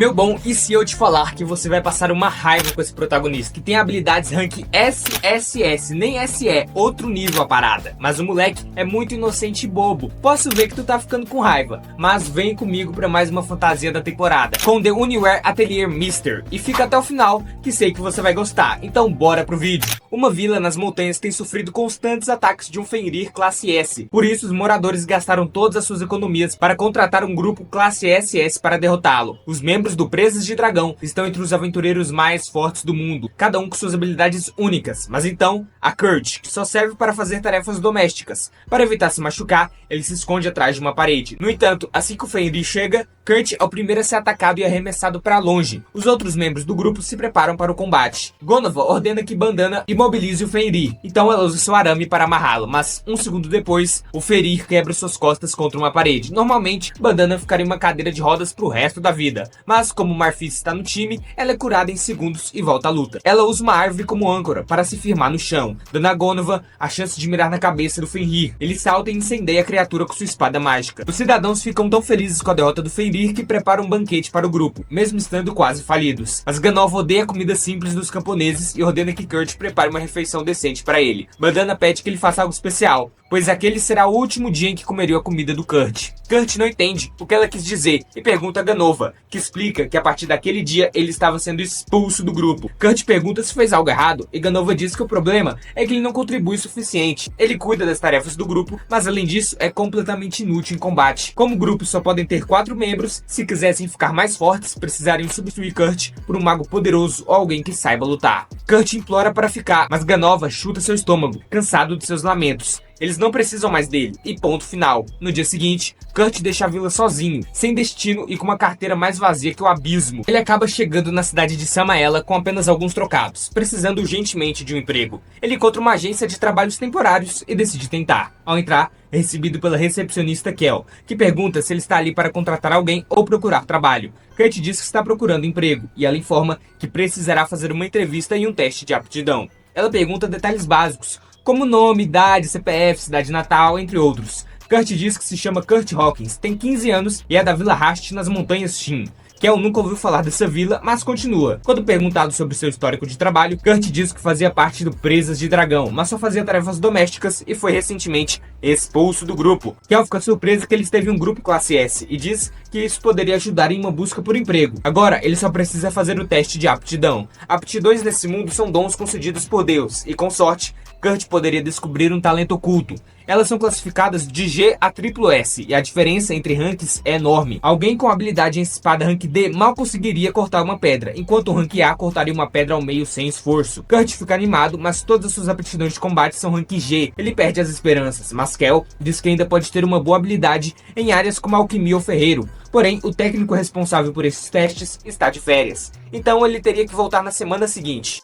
Meu bom, e se eu te falar que você vai passar uma raiva com esse protagonista, que tem habilidades rank SSS, nem SE, outro nível a parada. Mas o moleque é muito inocente e bobo. Posso ver que tu tá ficando com raiva, mas vem comigo pra mais uma fantasia da temporada, com The Uniware Atelier Mister, e fica até o final, que sei que você vai gostar. Então bora pro vídeo. Uma vila nas montanhas tem sofrido constantes ataques de um Fenrir classe S, por isso os moradores gastaram todas as suas economias para contratar um grupo classe SS para derrotá-lo. Os membros do Presas de Dragão estão entre os aventureiros mais fortes do mundo, cada um com suas habilidades únicas, mas então, a Kurt, que só serve para fazer tarefas domésticas. Para evitar se machucar, ele se esconde atrás de uma parede. No entanto, assim que o Fenrir chega, Kurt é o primeiro a ser atacado e arremessado para longe. Os outros membros do grupo se preparam para o combate. Gonova ordena que Bandana imobilize o Fenrir, então ela usa seu arame para amarrá-lo, mas um segundo depois, o Fenrir quebra suas costas contra uma parede. Normalmente, Bandana ficaria em uma cadeira de rodas pro resto da vida, mas como Marfis está no time, ela é curada em segundos e volta à luta. Ela usa uma árvore como âncora para se firmar no chão, dando a Gonova a chance de mirar na cabeça do Fenrir. Ele salta e incendeia a criatura com sua espada mágica. Os cidadãos ficam tão felizes com a derrota do Fenrir que preparam um banquete para o grupo, mesmo estando quase falidos. Mas Gonova odeia a comida simples dos camponeses e ordena que Kurt prepare uma refeição decente para ele. Bandana pede que ele faça algo especial, pois aquele será o último dia em que comeria a comida do Kurt. Kurt não entende o que ela quis dizer e pergunta a Gonova, que explica que a partir daquele dia ele estava sendo expulso do grupo. Kurt pergunta se fez algo errado e Gonova diz que o problema é que ele não contribui o suficiente. Ele cuida das tarefas do grupo, mas além disso é completamente inútil em combate. Como o grupo só podem ter 4 membros, se quisessem ficar mais fortes, precisariam substituir Kurt por um mago poderoso ou alguém que saiba lutar. Kurt implora para ficar, mas Gonova chuta seu estômago, cansado de seus lamentos. Eles não precisam mais dele, e ponto final. No dia seguinte, Kurt deixa a vila sozinho, sem destino e com uma carteira mais vazia que o abismo. Ele acaba chegando na cidade de Samaela com apenas alguns trocados, precisando urgentemente de um emprego. Ele encontra uma agência de trabalhos temporários e decide tentar. Ao entrar, é recebido pela recepcionista Kel, que pergunta se ele está ali para contratar alguém ou procurar trabalho. Kurt diz que está procurando emprego, e ela informa que precisará fazer uma entrevista e um teste de aptidão. Ela pergunta detalhes básicos, como nome, idade, CPF, cidade natal, entre outros. Kurt diz que se chama Kurt Hawkins, tem 15 anos e é da Vila Rast nas Montanhas Shin. Kel nunca ouviu falar dessa vila, mas continua. Quando perguntado sobre seu histórico de trabalho, Kurt diz que fazia parte do Presas de Dragão, mas só fazia tarefas domésticas e foi recentemente expulso do grupo. Kel fica surpresa que ele esteve em um grupo classe S e diz que isso poderia ajudar em uma busca por emprego. Agora, ele só precisa fazer o teste de aptidão. Aptidões nesse mundo são dons concedidos por Deus e, com sorte, Kurt poderia descobrir um talento oculto. Elas são classificadas de G a SSS e a diferença entre ranks é enorme. Alguém com habilidade em espada rank D mal conseguiria cortar uma pedra, enquanto o rank A cortaria uma pedra ao meio sem esforço. Kurt fica animado, mas todas as suas aptidões de combate são rank G. Ele perde as esperanças, mas Kel diz que ainda pode ter uma boa habilidade em áreas como alquimia ou ferreiro. Porém, o técnico responsável por esses testes está de férias, então ele teria que voltar na semana seguinte.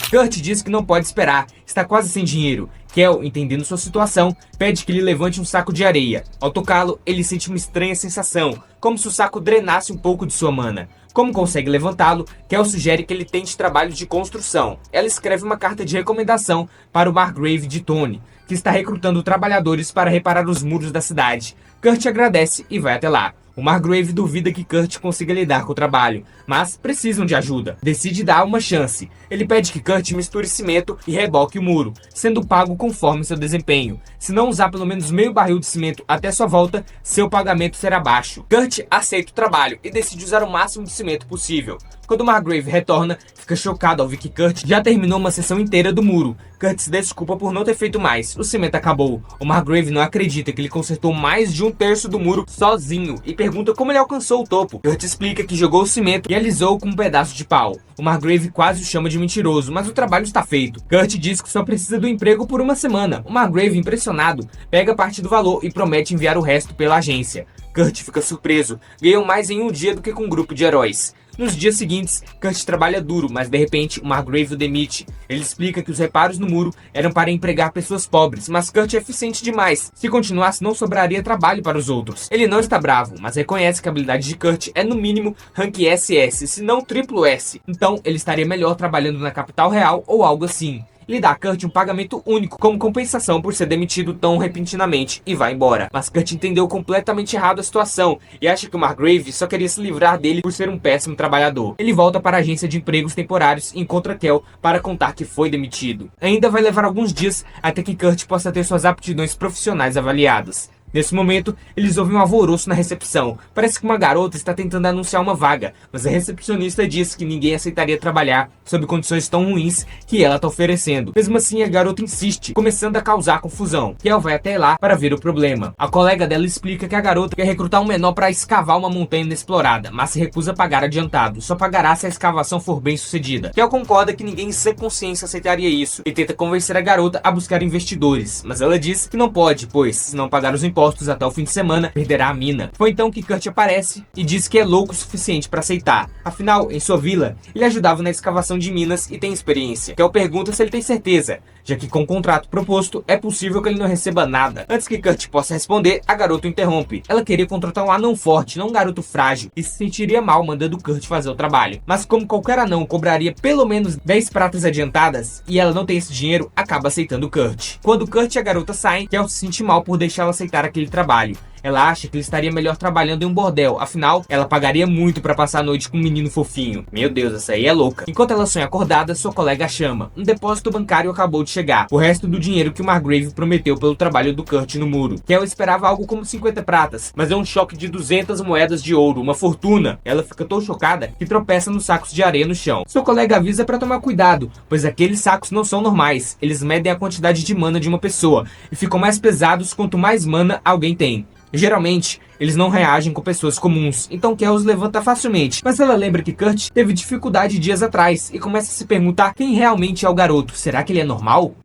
Kurt diz que não pode esperar, está quase sem dinheiro. Kel, entendendo sua situação, pede que ele levante um saco de areia. Ao tocá-lo, ele sente uma estranha sensação, como se o saco drenasse um pouco de sua mana. Como consegue levantá-lo, Kel sugere que ele tente trabalhos de construção. Ela escreve uma carta de recomendação para o Margrave de Tony, que está recrutando trabalhadores para reparar os muros da cidade. Kurt agradece e vai até lá. O Margrave duvida que Kurt consiga lidar com o trabalho, mas precisam de ajuda. Decide dar uma chance. Ele pede que Kurt misture cimento e reboque o muro, sendo pago conforme seu desempenho. Se não usar pelo menos meio barril de cimento até sua volta, seu pagamento será baixo. Kurt aceita o trabalho e decide usar o máximo de cimento possível. Quando Margrave retorna, fica chocado ao ver que Kurt já terminou uma seção inteira do muro. Kurt se desculpa por não ter feito mais. O cimento acabou. O Margrave não acredita que ele consertou mais de 1/3 do muro sozinho e pergunta como ele alcançou o topo. Kurt explica que jogou o cimento e alisou com um pedaço de pau. O Margrave quase o chama de mentiroso, mas o trabalho está feito. Kurt diz que só precisa do emprego por uma semana. O Margrave, impressionado, pega parte do valor e promete enviar o resto pela agência. Kurt fica surpreso. Ganham mais em um dia do que com um grupo de heróis. Nos dias seguintes, Kurt trabalha duro, mas de repente o Margrave o demite. Ele explica que os reparos no muro eram para empregar pessoas pobres, mas Kurt é eficiente demais. Se continuasse, não sobraria trabalho para os outros. Ele não está bravo, mas reconhece que a habilidade de Kurt é no mínimo rank SS, se não triplo S. Então ele estaria melhor trabalhando na capital real ou algo assim. Ele dá a Kurt um pagamento único como compensação por ser demitido tão repentinamente e vai embora. Mas Kurt entendeu completamente errado a situação e acha que o Margrave só queria se livrar dele por ser um péssimo trabalhador. Ele volta para a agência de empregos temporários e encontra Kel para contar que foi demitido. Ainda vai levar alguns dias até que Kurt possa ter suas aptidões profissionais avaliadas. Nesse momento, eles ouvem um alvoroço na recepção. Parece que uma garota está tentando anunciar uma vaga, mas a recepcionista diz que ninguém aceitaria trabalhar sob condições tão ruins que ela está oferecendo. Mesmo assim, a garota insiste, começando a causar confusão. Kel vai até lá para ver o problema. A colega dela explica que a garota quer recrutar um menor para escavar uma montanha inexplorada, mas se recusa a pagar adiantado. Só pagará se a escavação for bem sucedida. Kel concorda que ninguém sem consciência aceitaria isso e tenta convencer a garota a buscar investidores, mas ela diz que não pode, pois se não pagar os impostos até o fim de semana, perderá a mina. Foi então que Kurt aparece e diz que é louco o suficiente para aceitar. Afinal, em sua vila, ele ajudava na escavação de minas e tem experiência. Kel pergunta se ele tem certeza, já que com o contrato proposto, é possível que ele não receba nada. Antes que Kurt possa responder, a garota o interrompe. Ela queria contratar um anão forte, não um garoto frágil, e se sentiria mal mandando Kurt fazer o trabalho. Mas como qualquer anão cobraria pelo menos 10 pratas adiantadas, e ela não tem esse dinheiro, acaba aceitando Kurt. Quando Kurt e a garota saem, Kel se sente mal por deixá-la aceitar aquele trabalho. Ela acha que ele estaria melhor trabalhando em um bordel, afinal, ela pagaria muito pra passar a noite com um menino fofinho. Meu Deus, essa aí é louca. Enquanto ela sonha acordada, sua colega a chama. Um depósito bancário acabou de chegar, o resto do dinheiro que o Margrave prometeu pelo trabalho do Kurt no muro. Kel esperava algo como 50 pratas, mas é um choque de 200 moedas de ouro, uma fortuna. Ela fica tão chocada que tropeça nos sacos de areia no chão. Sua colega avisa pra tomar cuidado, pois aqueles sacos não são normais. Eles medem a quantidade de mana de uma pessoa e ficam mais pesados quanto mais mana alguém tem. Geralmente, eles não reagem com pessoas comuns, então Kel os levanta facilmente. Mas ela lembra que Kurt teve dificuldade dias atrás e começa a se perguntar quem realmente é o garoto. Será que ele é normal?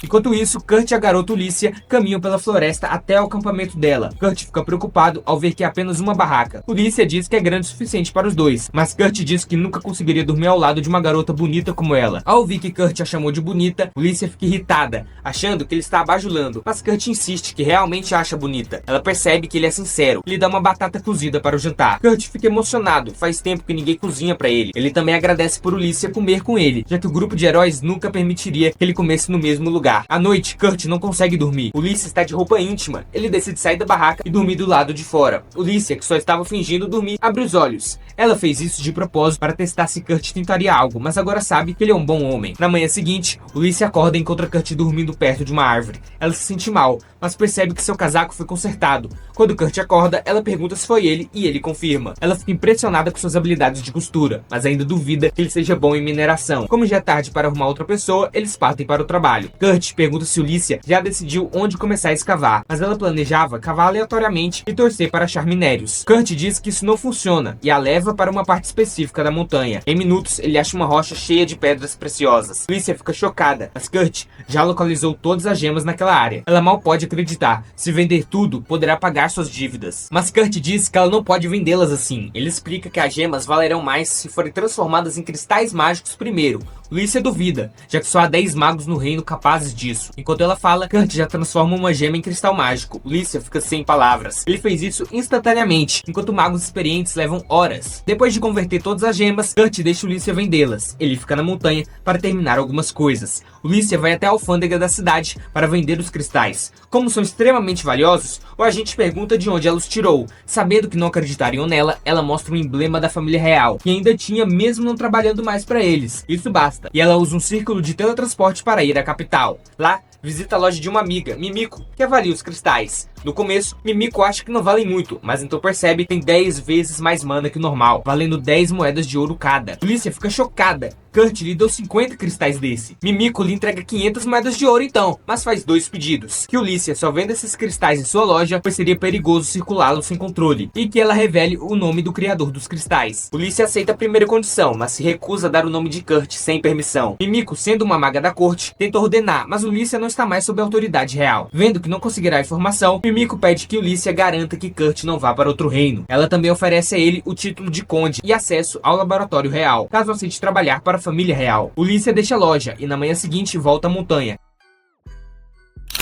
Enquanto isso, Kurt e a garota Ulícia caminham pela floresta até o acampamento dela. Kurt fica preocupado ao ver que é apenas uma barraca. Ulícia diz que é grande o suficiente para os dois, mas Kurt diz que nunca conseguiria dormir ao lado de uma garota bonita como ela. Ao ouvir que Kurt a chamou de bonita, Ulícia fica irritada, achando que ele está bajulando, mas Kurt insiste que realmente a acha bonita. Ela percebe que ele é sincero e lhe dá uma batata cozida para o jantar. Kurt fica emocionado, faz tempo que ninguém cozinha para ele. Ele também agradece por Ulícia comer com ele, já que o grupo de heróis nunca permitiria que ele comesse no mesmo lugar. À noite, Kurt não consegue dormir. Ulícia está de roupa íntima. Ele decide sair da barraca e dormir do lado de fora. Ulícia, que só estava fingindo dormir, abre os olhos. Ela fez isso de propósito para testar se Kurt tentaria algo, mas agora sabe que ele é um bom homem. Na manhã seguinte, Ulícia acorda e encontra Kurt dormindo perto de uma árvore. Ela se sente mal, mas percebe que seu casaco foi consertado. Quando Kurt acorda, ela pergunta se foi ele e ele confirma. Ela fica impressionada com suas habilidades de costura, mas ainda duvida que ele seja bom em mineração. Como já é tarde para arrumar outra pessoa, eles partem para o trabalho. Kurt pergunta se Ulícia já decidiu onde começar a escavar, mas ela planejava cavar aleatoriamente e torcer para achar minérios. Kurt diz que isso não funciona e a leva para uma parte específica da montanha. Em minutos, ele acha uma rocha cheia de pedras preciosas. Ulícia fica chocada, mas Kurt já localizou todas as gemas naquela área. Ela mal pode acreditar. Se vender tudo, poderá pagar suas dívidas. Mas Kurt diz que ela não pode vendê-las assim. Ele explica que as gemas valerão mais se forem transformadas em cristais mágicos primeiro. Ulícia duvida, já que só há 10 magos no reino capazes disso. Enquanto ela fala, Kurt já transforma uma gema em cristal mágico. Ulícia fica sem palavras. Ele fez isso instantaneamente, enquanto magos experientes levam horas. Depois de converter todas as gemas, Kurt deixa Ulícia vendê-las. Ele fica na montanha para terminar algumas coisas. Ulícia vai até a alfândega da cidade para vender os cristais. Como são extremamente valiosos, o agente pergunta de onde ela os tirou. Sabendo que não acreditariam nela, ela mostra um emblema da família real, que ainda tinha mesmo não trabalhando mais para eles. Isso basta. E ela usa um círculo de teletransporte para ir à capital. Lá, visita a loja de uma amiga, Mimiko, que avalia os cristais. No começo, Mimiko acha que não valem muito, mas então percebe que tem 10 vezes mais mana que o normal, valendo 10 moedas de ouro cada. Ulícia fica chocada. Kurt lhe deu 50 cristais desse. Mimiko lhe entrega 500 moedas de ouro então, mas faz 2 pedidos. Que Ulícia só venda esses cristais em sua loja, pois seria perigoso circulá-los sem controle, e que ela revele o nome do criador dos cristais. Ulícia aceita a primeira condição, mas se recusa a dar o nome de Kurt sem permissão. Mimiko, sendo uma maga da corte, tenta ordenar, mas Ulícia não está mais sob a autoridade real. Vendo que não conseguirá a informação, Mimiko pede que Ulícia garanta que Kurt não vá para outro reino. Ela também oferece a ele o título de conde e acesso ao laboratório real, caso aceite trabalhar para a família real. Ulícia deixa a loja e na manhã seguinte volta à montanha.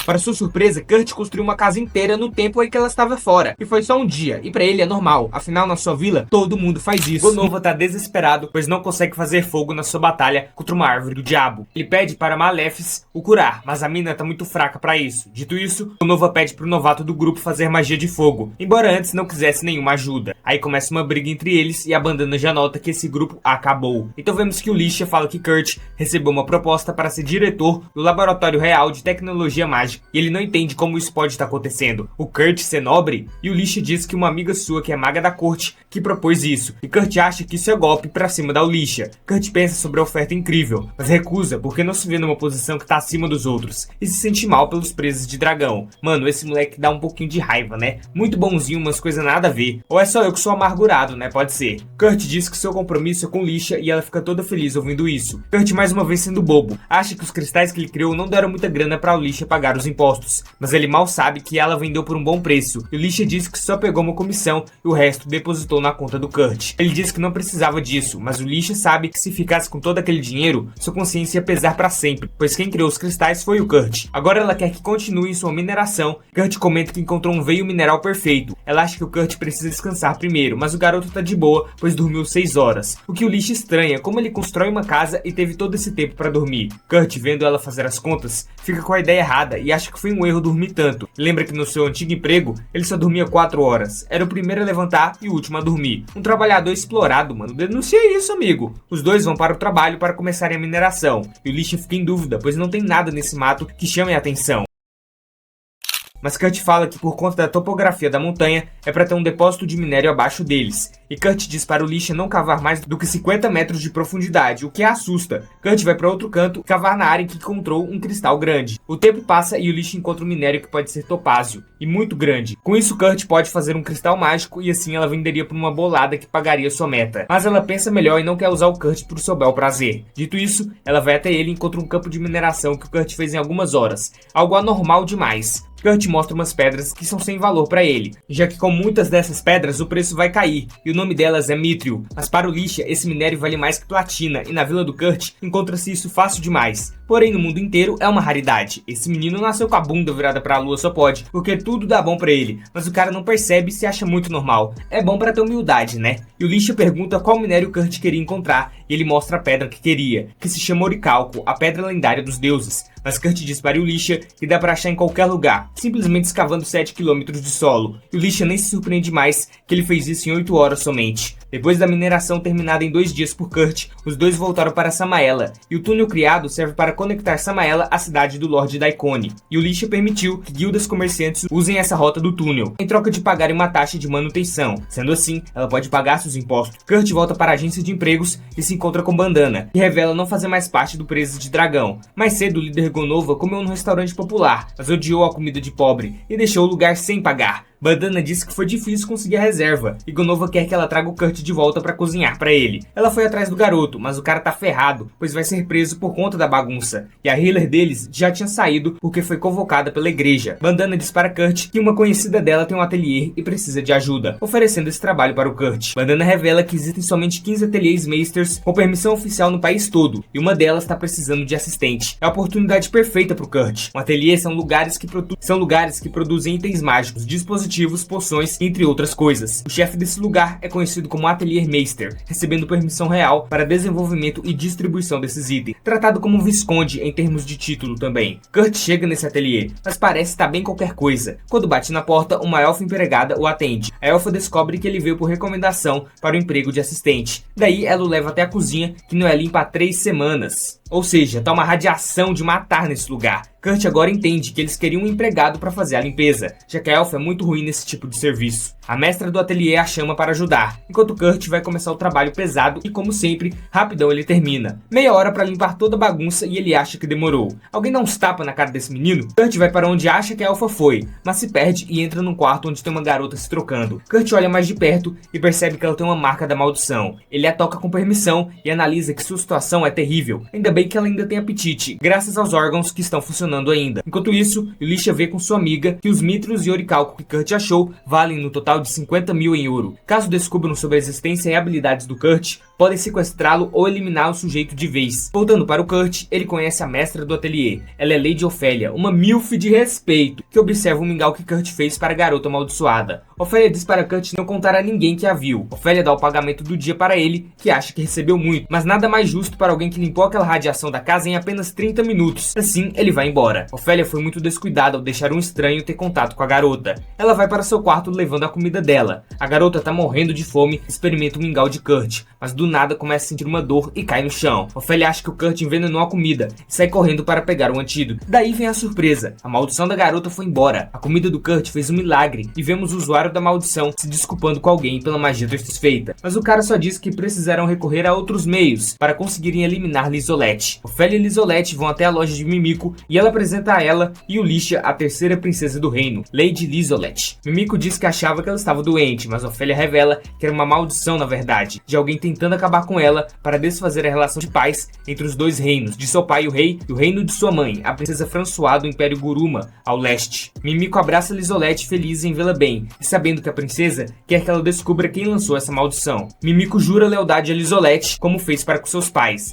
Para sua surpresa, Kurt construiu uma casa inteira no tempo em que ela estava fora. E foi só um dia, e para ele é normal, afinal na sua vila todo mundo faz isso. Gonova tá desesperado, pois não consegue fazer fogo na sua batalha contra uma árvore do diabo. Ele pede para Maleficent o curar, mas a mina tá muito fraca para isso. Dito isso, Gonova pede pro novato do grupo fazer magia de fogo, embora antes não quisesse nenhuma ajuda. Aí começa uma briga entre eles e a bandana já nota que esse grupo acabou. Então vemos que o Lisha fala que Kurt recebeu uma proposta para ser diretor do Laboratório Real de Tecnologia Mágica e ele não entende como isso pode estar acontecendo. O Kurt ser nobre? E o Lisha diz que uma amiga sua que é maga da corte que propôs isso. E Kurt acha que isso é golpe pra cima da Lisha. Kurt pensa sobre a oferta incrível, mas recusa porque não se vê numa posição que tá acima dos outros e se sente mal pelos presos de dragão. Mano, esse moleque dá um pouquinho de raiva, né? Muito bonzinho, umas coisas nada a ver. Ou é só eu que sou amargurado, né? Pode ser. Kurt diz que seu compromisso é com Lisha e ela fica toda feliz ouvindo isso. Kurt mais uma vez sendo bobo. Acha que os cristais que ele criou não deram muita grana pra Lisha pagar os impostos, mas ele mal sabe que ela vendeu por um bom preço. E Lisha diz que só pegou uma comissão e o resto depositou na conta do Kurt. Ele diz que não precisava disso, mas o Lisha sabe que se ficasse com todo aquele dinheiro, sua consciência ia pesar pra sempre, pois quem criou os cristais foi o Kurt. Agora ela quer que continue sua mineração. Kurt comenta que encontrou um veio mineral perfeito. Ela acha que o Kurt precisa descansar primeiro, mas o garoto tá de boa, pois dormiu 6 horas. O que o Lisha estranha, como ele constrói uma casa e teve todo esse tempo pra dormir. Kurt, vendo ela fazer as contas, fica com a ideia errada e acha que foi um erro dormir tanto. Lembra que no seu antigo emprego, ele só dormia 4 horas. Era o primeiro a levantar e o último a dormir. Um trabalhador explorado, mano. Denuncia isso, amigo. Os dois vão para o trabalho para começarem a mineração. E o Lisha fica em dúvida, pois não tem nada nesse mato que chame a atenção. Mas Kurt fala que por conta da topografia da montanha é para ter um depósito de minério abaixo deles. E Kurt diz para o Lisha não cavar mais do que 50 metros de profundidade, o que a assusta. Kurt vai para outro canto cavar na área em que encontrou um cristal grande. O tempo passa e o Lisha encontra um minério que pode ser topázio, e muito grande. Com isso Kurt pode fazer um cristal mágico e assim ela venderia por uma bolada que pagaria sua meta. Mas ela pensa melhor e não quer usar o Kurt por seu bel prazer. Dito isso, ela vai até ele e encontra um campo de mineração que o Kurt fez em algumas horas. Algo anormal demais. Kurt mostra umas pedras que são sem valor para ele, já que com muitas dessas pedras o preço vai cair, e o nome delas é Mithril. Mas para o Lisha, esse minério vale mais que platina, e na vila do Kurt encontra-se isso fácil demais. Porém, no mundo inteiro é uma raridade. Esse menino nasceu com a bunda virada para a lua, só pode, porque tudo dá bom para ele, mas o cara não percebe e se acha muito normal. É bom para ter humildade, né? E o Lisha pergunta qual minério Kurt queria encontrar, e ele mostra a pedra que queria, que se chama Orichalco, a pedra lendária dos deuses. Mas Kurt diz para o Lisha que dá para achar em qualquer lugar, simplesmente escavando 7 km de solo. E o Lisha nem se surpreende mais que ele fez isso em 8 horas somente. Depois da mineração terminada em 2 dias por Kurt, os dois voltaram para Samaela, e o túnel criado serve para conectar Samaela à cidade do Lorde Daikoni. E o Lisha permitiu que guildas comerciantes usem essa rota do túnel, em troca de pagarem uma taxa de manutenção. Sendo assim, ela pode pagar seus impostos. Kurt volta para a agência de empregos e se encontra com Bandana, que revela não fazer mais parte do Presas de Dragão. Mais cedo, o líder Gonova comeu num restaurante popular, mas odiou a comida de pobre e deixou o lugar sem pagar. Bandana disse que foi difícil conseguir a reserva, e Gonova quer que ela traga o Kurt de volta para cozinhar para ele. Ela foi atrás do garoto, mas o cara tá ferrado, pois vai ser preso por conta da bagunça. E a healer deles já tinha saído porque foi convocada pela igreja. Bandana diz para Kurt que uma conhecida dela tem um ateliê e precisa de ajuda, oferecendo esse trabalho para o Kurt. Bandana revela que existem somente 15 ateliês Meisters com permissão oficial no país todo, e uma delas está precisando de assistente. É a oportunidade perfeita para o Kurt. Um ateliê são lugares que produzem itens mágicos, dispositivos, poções, entre outras coisas. O chefe desse lugar é conhecido como Atelier Meister, recebendo permissão real para desenvolvimento e distribuição desses itens, tratado como visconde em termos de título também. Kurt chega nesse ateliê, mas parece estar bem qualquer coisa. Quando bate na porta, uma elfa empregada o atende. A elfa descobre que ele veio por recomendação para o emprego de assistente. Daí ela o leva até a cozinha, que não é limpa há 3 semanas. Ou seja, tá uma radiação de matar nesse lugar. Kurt agora entende que eles queriam um empregado para fazer a limpeza, já que a elfa é muito ruim nesse tipo de serviço. A mestra do ateliê a chama para ajudar, enquanto Kurt vai começar o trabalho pesado e, como sempre, rapidão ele termina. Meia hora para limpar toda a bagunça e ele acha que demorou. Alguém dá uns tapas na cara desse menino? Kurt vai para onde acha que a elfa foi, mas se perde e entra num quarto onde tem uma garota se trocando. Kurt olha mais de perto e percebe que ela tem uma marca da maldição. Ele a toca com permissão e analisa que sua situação é terrível. Ainda bem que ela ainda tem apetite, graças aos órgãos que estão funcionando funcionando ainda. Enquanto isso, Elisha vê com sua amiga que os mitros e oricalco que Kurt achou valem no total de 50 mil em ouro. Caso descubram sobre a existência e habilidades do Kurt, podem sequestrá-lo ou eliminar o sujeito de vez. Voltando para o Kurt, ele conhece a mestra do ateliê. Ela é Lady Ofélia, uma milf de respeito, que observa o mingau que Kurt fez para a garota amaldiçoada. Ofélia diz para Kurt não contar a ninguém que a viu. Ofélia dá o pagamento do dia para ele, que acha que recebeu muito, mas nada mais justo para alguém que limpou aquela radiação da casa em apenas 30 minutos. Assim, ele vai embora. Ofélia foi muito descuidada ao deixar um estranho ter contato com a garota. Ela vai para seu quarto levando a comida dela. A garota tá morrendo de fome, experimenta o mingau de Kurt, mas do nada começa a sentir uma dor e cai no chão. Ofélia acha que o Kurt envenenou a comida e sai correndo para pegar o antídoto. Daí vem a surpresa. A maldição da garota foi embora. A comida do Kurt fez um milagre e vemos o usuário da maldição se desculpando com alguém pela magia desfeita. Mas o cara só diz que precisarão recorrer a outros meios para conseguirem eliminar Lisolette. Ofélia e Lisolette vão até a loja de Mimico e ela apresenta a ela e Ulisha a terceira princesa do reino, Lady Lisolette. Mimico diz que achava que ela estava doente, mas Ofélia revela que era uma maldição na verdade, de alguém tentando acabar com ela para desfazer a relação de paz entre os dois reinos, de seu pai o rei e o reino de sua mãe, a princesa François do Império Guruma, ao leste. Mimico abraça Lisolette feliz em vê-la bem, e sabendo que a princesa quer que ela descubra quem lançou essa maldição. Mimico jura lealdade a Lisolette, como fez para com seus pais.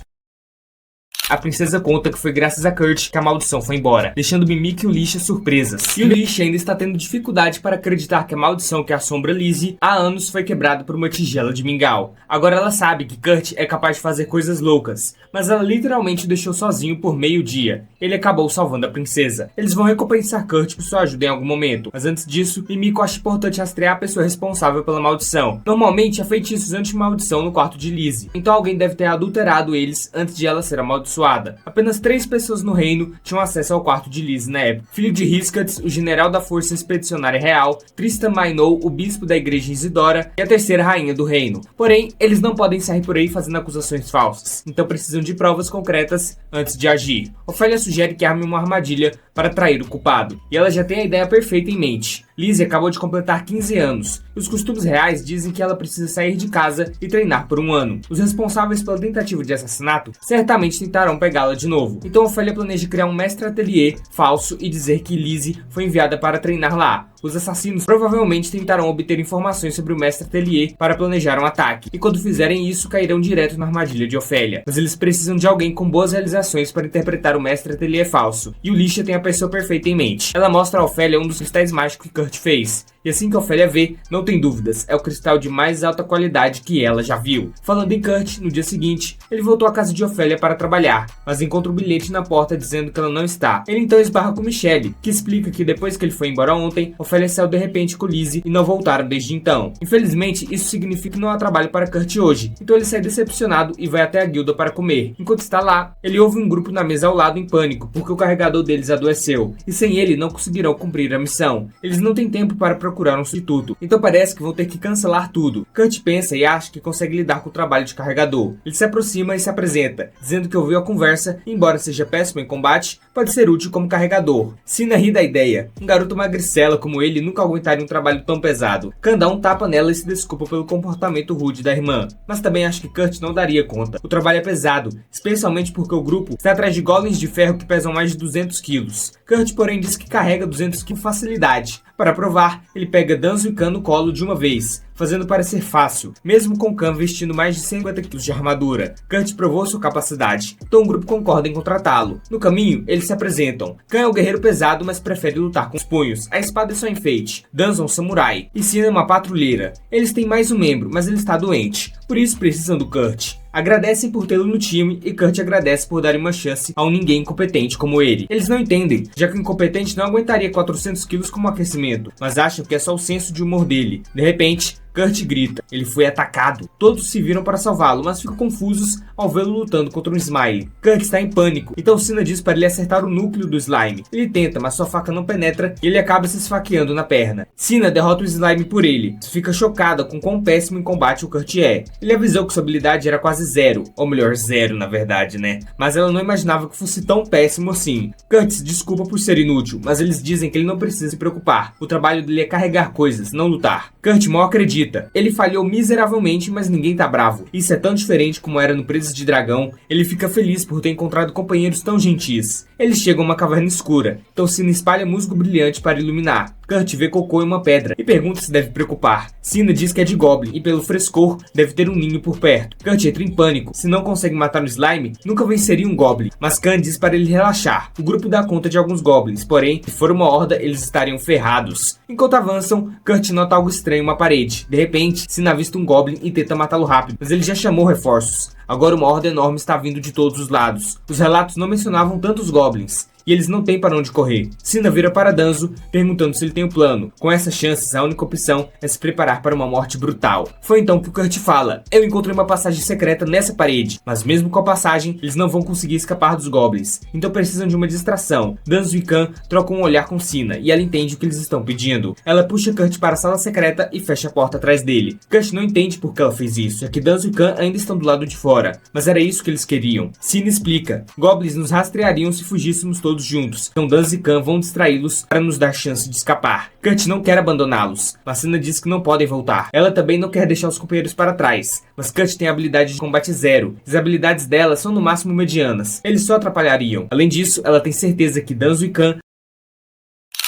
A princesa conta que foi graças a Kurt que a maldição foi embora, deixando Mimico e Ulisha surpresas. E Ulisha ainda está tendo dificuldade para acreditar que a maldição que assombra Lizzie há anos foi quebrada por uma tigela de mingau. Agora ela sabe que Kurt é capaz de fazer coisas loucas, mas ela literalmente o deixou sozinho por meio dia. Ele acabou salvando a princesa. Eles vão recompensar Kurt por sua ajuda em algum momento, mas antes disso, Mimico acha importante rastrear a pessoa responsável pela maldição. Normalmente há feitiços anti-maldição no quarto de Lizzie, então alguém deve ter adulterado eles antes de ela ser amaldiçoada. Apenas 3 pessoas no reino tinham acesso ao quarto de Lizzie na época. Filho de Hiscats, o general da Força Expedicionária Real, Tristan Mainou, o bispo da igreja Isidora e a terceira rainha do reino. Porém, eles não podem sair por aí fazendo acusações falsas, então precisam de provas concretas antes de agir. Ofélia sugere que arme uma armadilha para atrair o culpado, e ela já tem a ideia perfeita em mente. Lizzie acabou de completar 15 anos, e os costumes reais dizem que ela precisa sair de casa e treinar por um ano. Os responsáveis pela tentativa de assassinato certamente tentarão pegá-la de novo, então Ofélia planeja criar um mestre ateliê falso e dizer que Lizzie foi enviada para treinar lá. Os assassinos provavelmente tentarão obter informações sobre o mestre ateliê para planejar um ataque, e quando fizerem isso cairão direto na armadilha de Ofélia. Mas eles precisam de alguém com boas realizações para interpretar o mestre ateliê falso, e Ulisha tem a pessoa perfeita em mente. Ela mostra a Ofélia um dos cristais mágicos que Kurt fez, e assim que Ofélia vê, não tem dúvidas, é o cristal de mais alta qualidade que ela já viu. Falando em Kurt, no dia seguinte, ele voltou à casa de Ofélia para trabalhar, mas encontra um bilhete na porta dizendo que ela não está. Ele então esbarra com Michelle, que explica que depois que ele foi embora ontem, Ofélia saiu de repente com Lizzie e não voltaram desde então. Infelizmente, isso significa que não há trabalho para Kurt hoje, então ele sai decepcionado e vai até a guilda para comer. Enquanto está lá, ele ouve um grupo na mesa ao lado em pânico, porque o carregador deles adoeceu, e sem ele não conseguirão cumprir a missão. Eles não têm tempo para procurar um substituto, então parece que vão ter que cancelar tudo. Kurt pensa e acha que consegue lidar com o trabalho de carregador. Ele se aproxima e se apresenta, dizendo que ouviu a conversa e, embora seja péssimo em combate, pode ser útil como carregador. Sina ri da ideia. Um garoto magricela como ele nunca aguentaria um trabalho tão pesado. Khan dá um tapa nela e se desculpa pelo comportamento rude da irmã, mas também acha que Kurt não daria conta. O trabalho é pesado, especialmente porque o grupo está atrás de golems de ferro que pesam mais de 200 quilos. Kurt, porém, diz que carrega 200 quilos com facilidade. Para provar, ele pega Danzo e Khan no colo de uma vez, fazendo parecer fácil, mesmo com Khan vestindo mais de 150 kg de armadura. Kurt provou sua capacidade, então o grupo concorda em contratá-lo. No caminho, eles se apresentam. Khan é um guerreiro pesado, mas prefere lutar com os punhos. A espada é só enfeite. Danzo é um samurai. E Sina é uma patrulheira. Eles têm mais um membro, mas ele está doente, por isso precisam do Kurt. Agradecem por tê-lo no time e Kurt agradece por dar uma chance a um ninguém incompetente como ele. Eles não entendem, já que o incompetente não aguentaria 400 quilos como aquecimento, mas acham que é só o senso de humor dele. De repente, Kurt grita. Ele foi atacado. Todos se viram para salvá-lo, mas ficam confusos ao vê-lo lutando contra um Smile. Kurt está em pânico, então Sina diz para ele acertar o núcleo do slime. Ele tenta, mas sua faca não penetra e ele acaba se esfaqueando na perna. Sina derrota o slime por ele. Fica chocada com quão péssimo em combate o Kurt é. Ele avisou que sua habilidade era quase zero, ou melhor, zero na verdade, né? Mas ela não imaginava que fosse tão péssimo assim. Kurt se desculpa por ser inútil, mas eles dizem que ele não precisa se preocupar. O trabalho dele é carregar coisas, não lutar. Kurt mal acredita. acredita. Ele falhou miseravelmente, mas ninguém tá bravo. Isso é tão diferente como era no Presas de Dragão. Ele fica feliz por ter encontrado companheiros tão gentis. Eles chegam a uma caverna escura, então Cina espalha musgo brilhante para iluminar. Kurt vê cocô em uma pedra e pergunta se deve preocupar. Cina diz que é de Goblin e pelo frescor deve ter um ninho por perto. Kurt entra em pânico. Se não consegue matar o slime, nunca venceria um Goblin. Mas Khan diz para ele relaxar. O grupo dá conta de alguns Goblins, porém, se for uma horda, eles estariam ferrados. Enquanto avançam, Kurt nota algo estranho em uma parede. De repente, Cina avista um Goblin e tenta matá-lo rápido, mas ele já chamou reforços. Agora uma horda enorme está vindo de todos os lados. Os relatos não mencionavam tantos Goblins. E eles não têm para onde correr. Cina vira para Danzo, perguntando se ele tem um plano. Com essas chances, a única opção é se preparar para uma morte brutal. Foi então que o Kurt fala: eu encontrei uma passagem secreta nessa parede, mas mesmo com a passagem, eles não vão conseguir escapar dos Goblins. Então precisam de uma distração. Danzo e Khan trocam um olhar com Cina, e ela entende o que eles estão pedindo. Ela puxa Kurt para a sala secreta e fecha a porta atrás dele. Kurt não entende por que ela fez isso, já que Danzo e Khan ainda estão do lado de fora. Mas era isso que eles queriam. Cina explica: Goblins nos rastreariam se fugíssemos todos juntos, então Danzo e Khan vão distraí-los para nos dar chance de escapar. Kurt não quer abandoná-los, mas Cina diz que não podem voltar. Ela também não quer deixar os companheiros para trás, mas Kurt tem habilidade de combate zero. As habilidades dela são no máximo medianas. Eles só atrapalhariam. Além disso, ela tem certeza que Danzo e Khan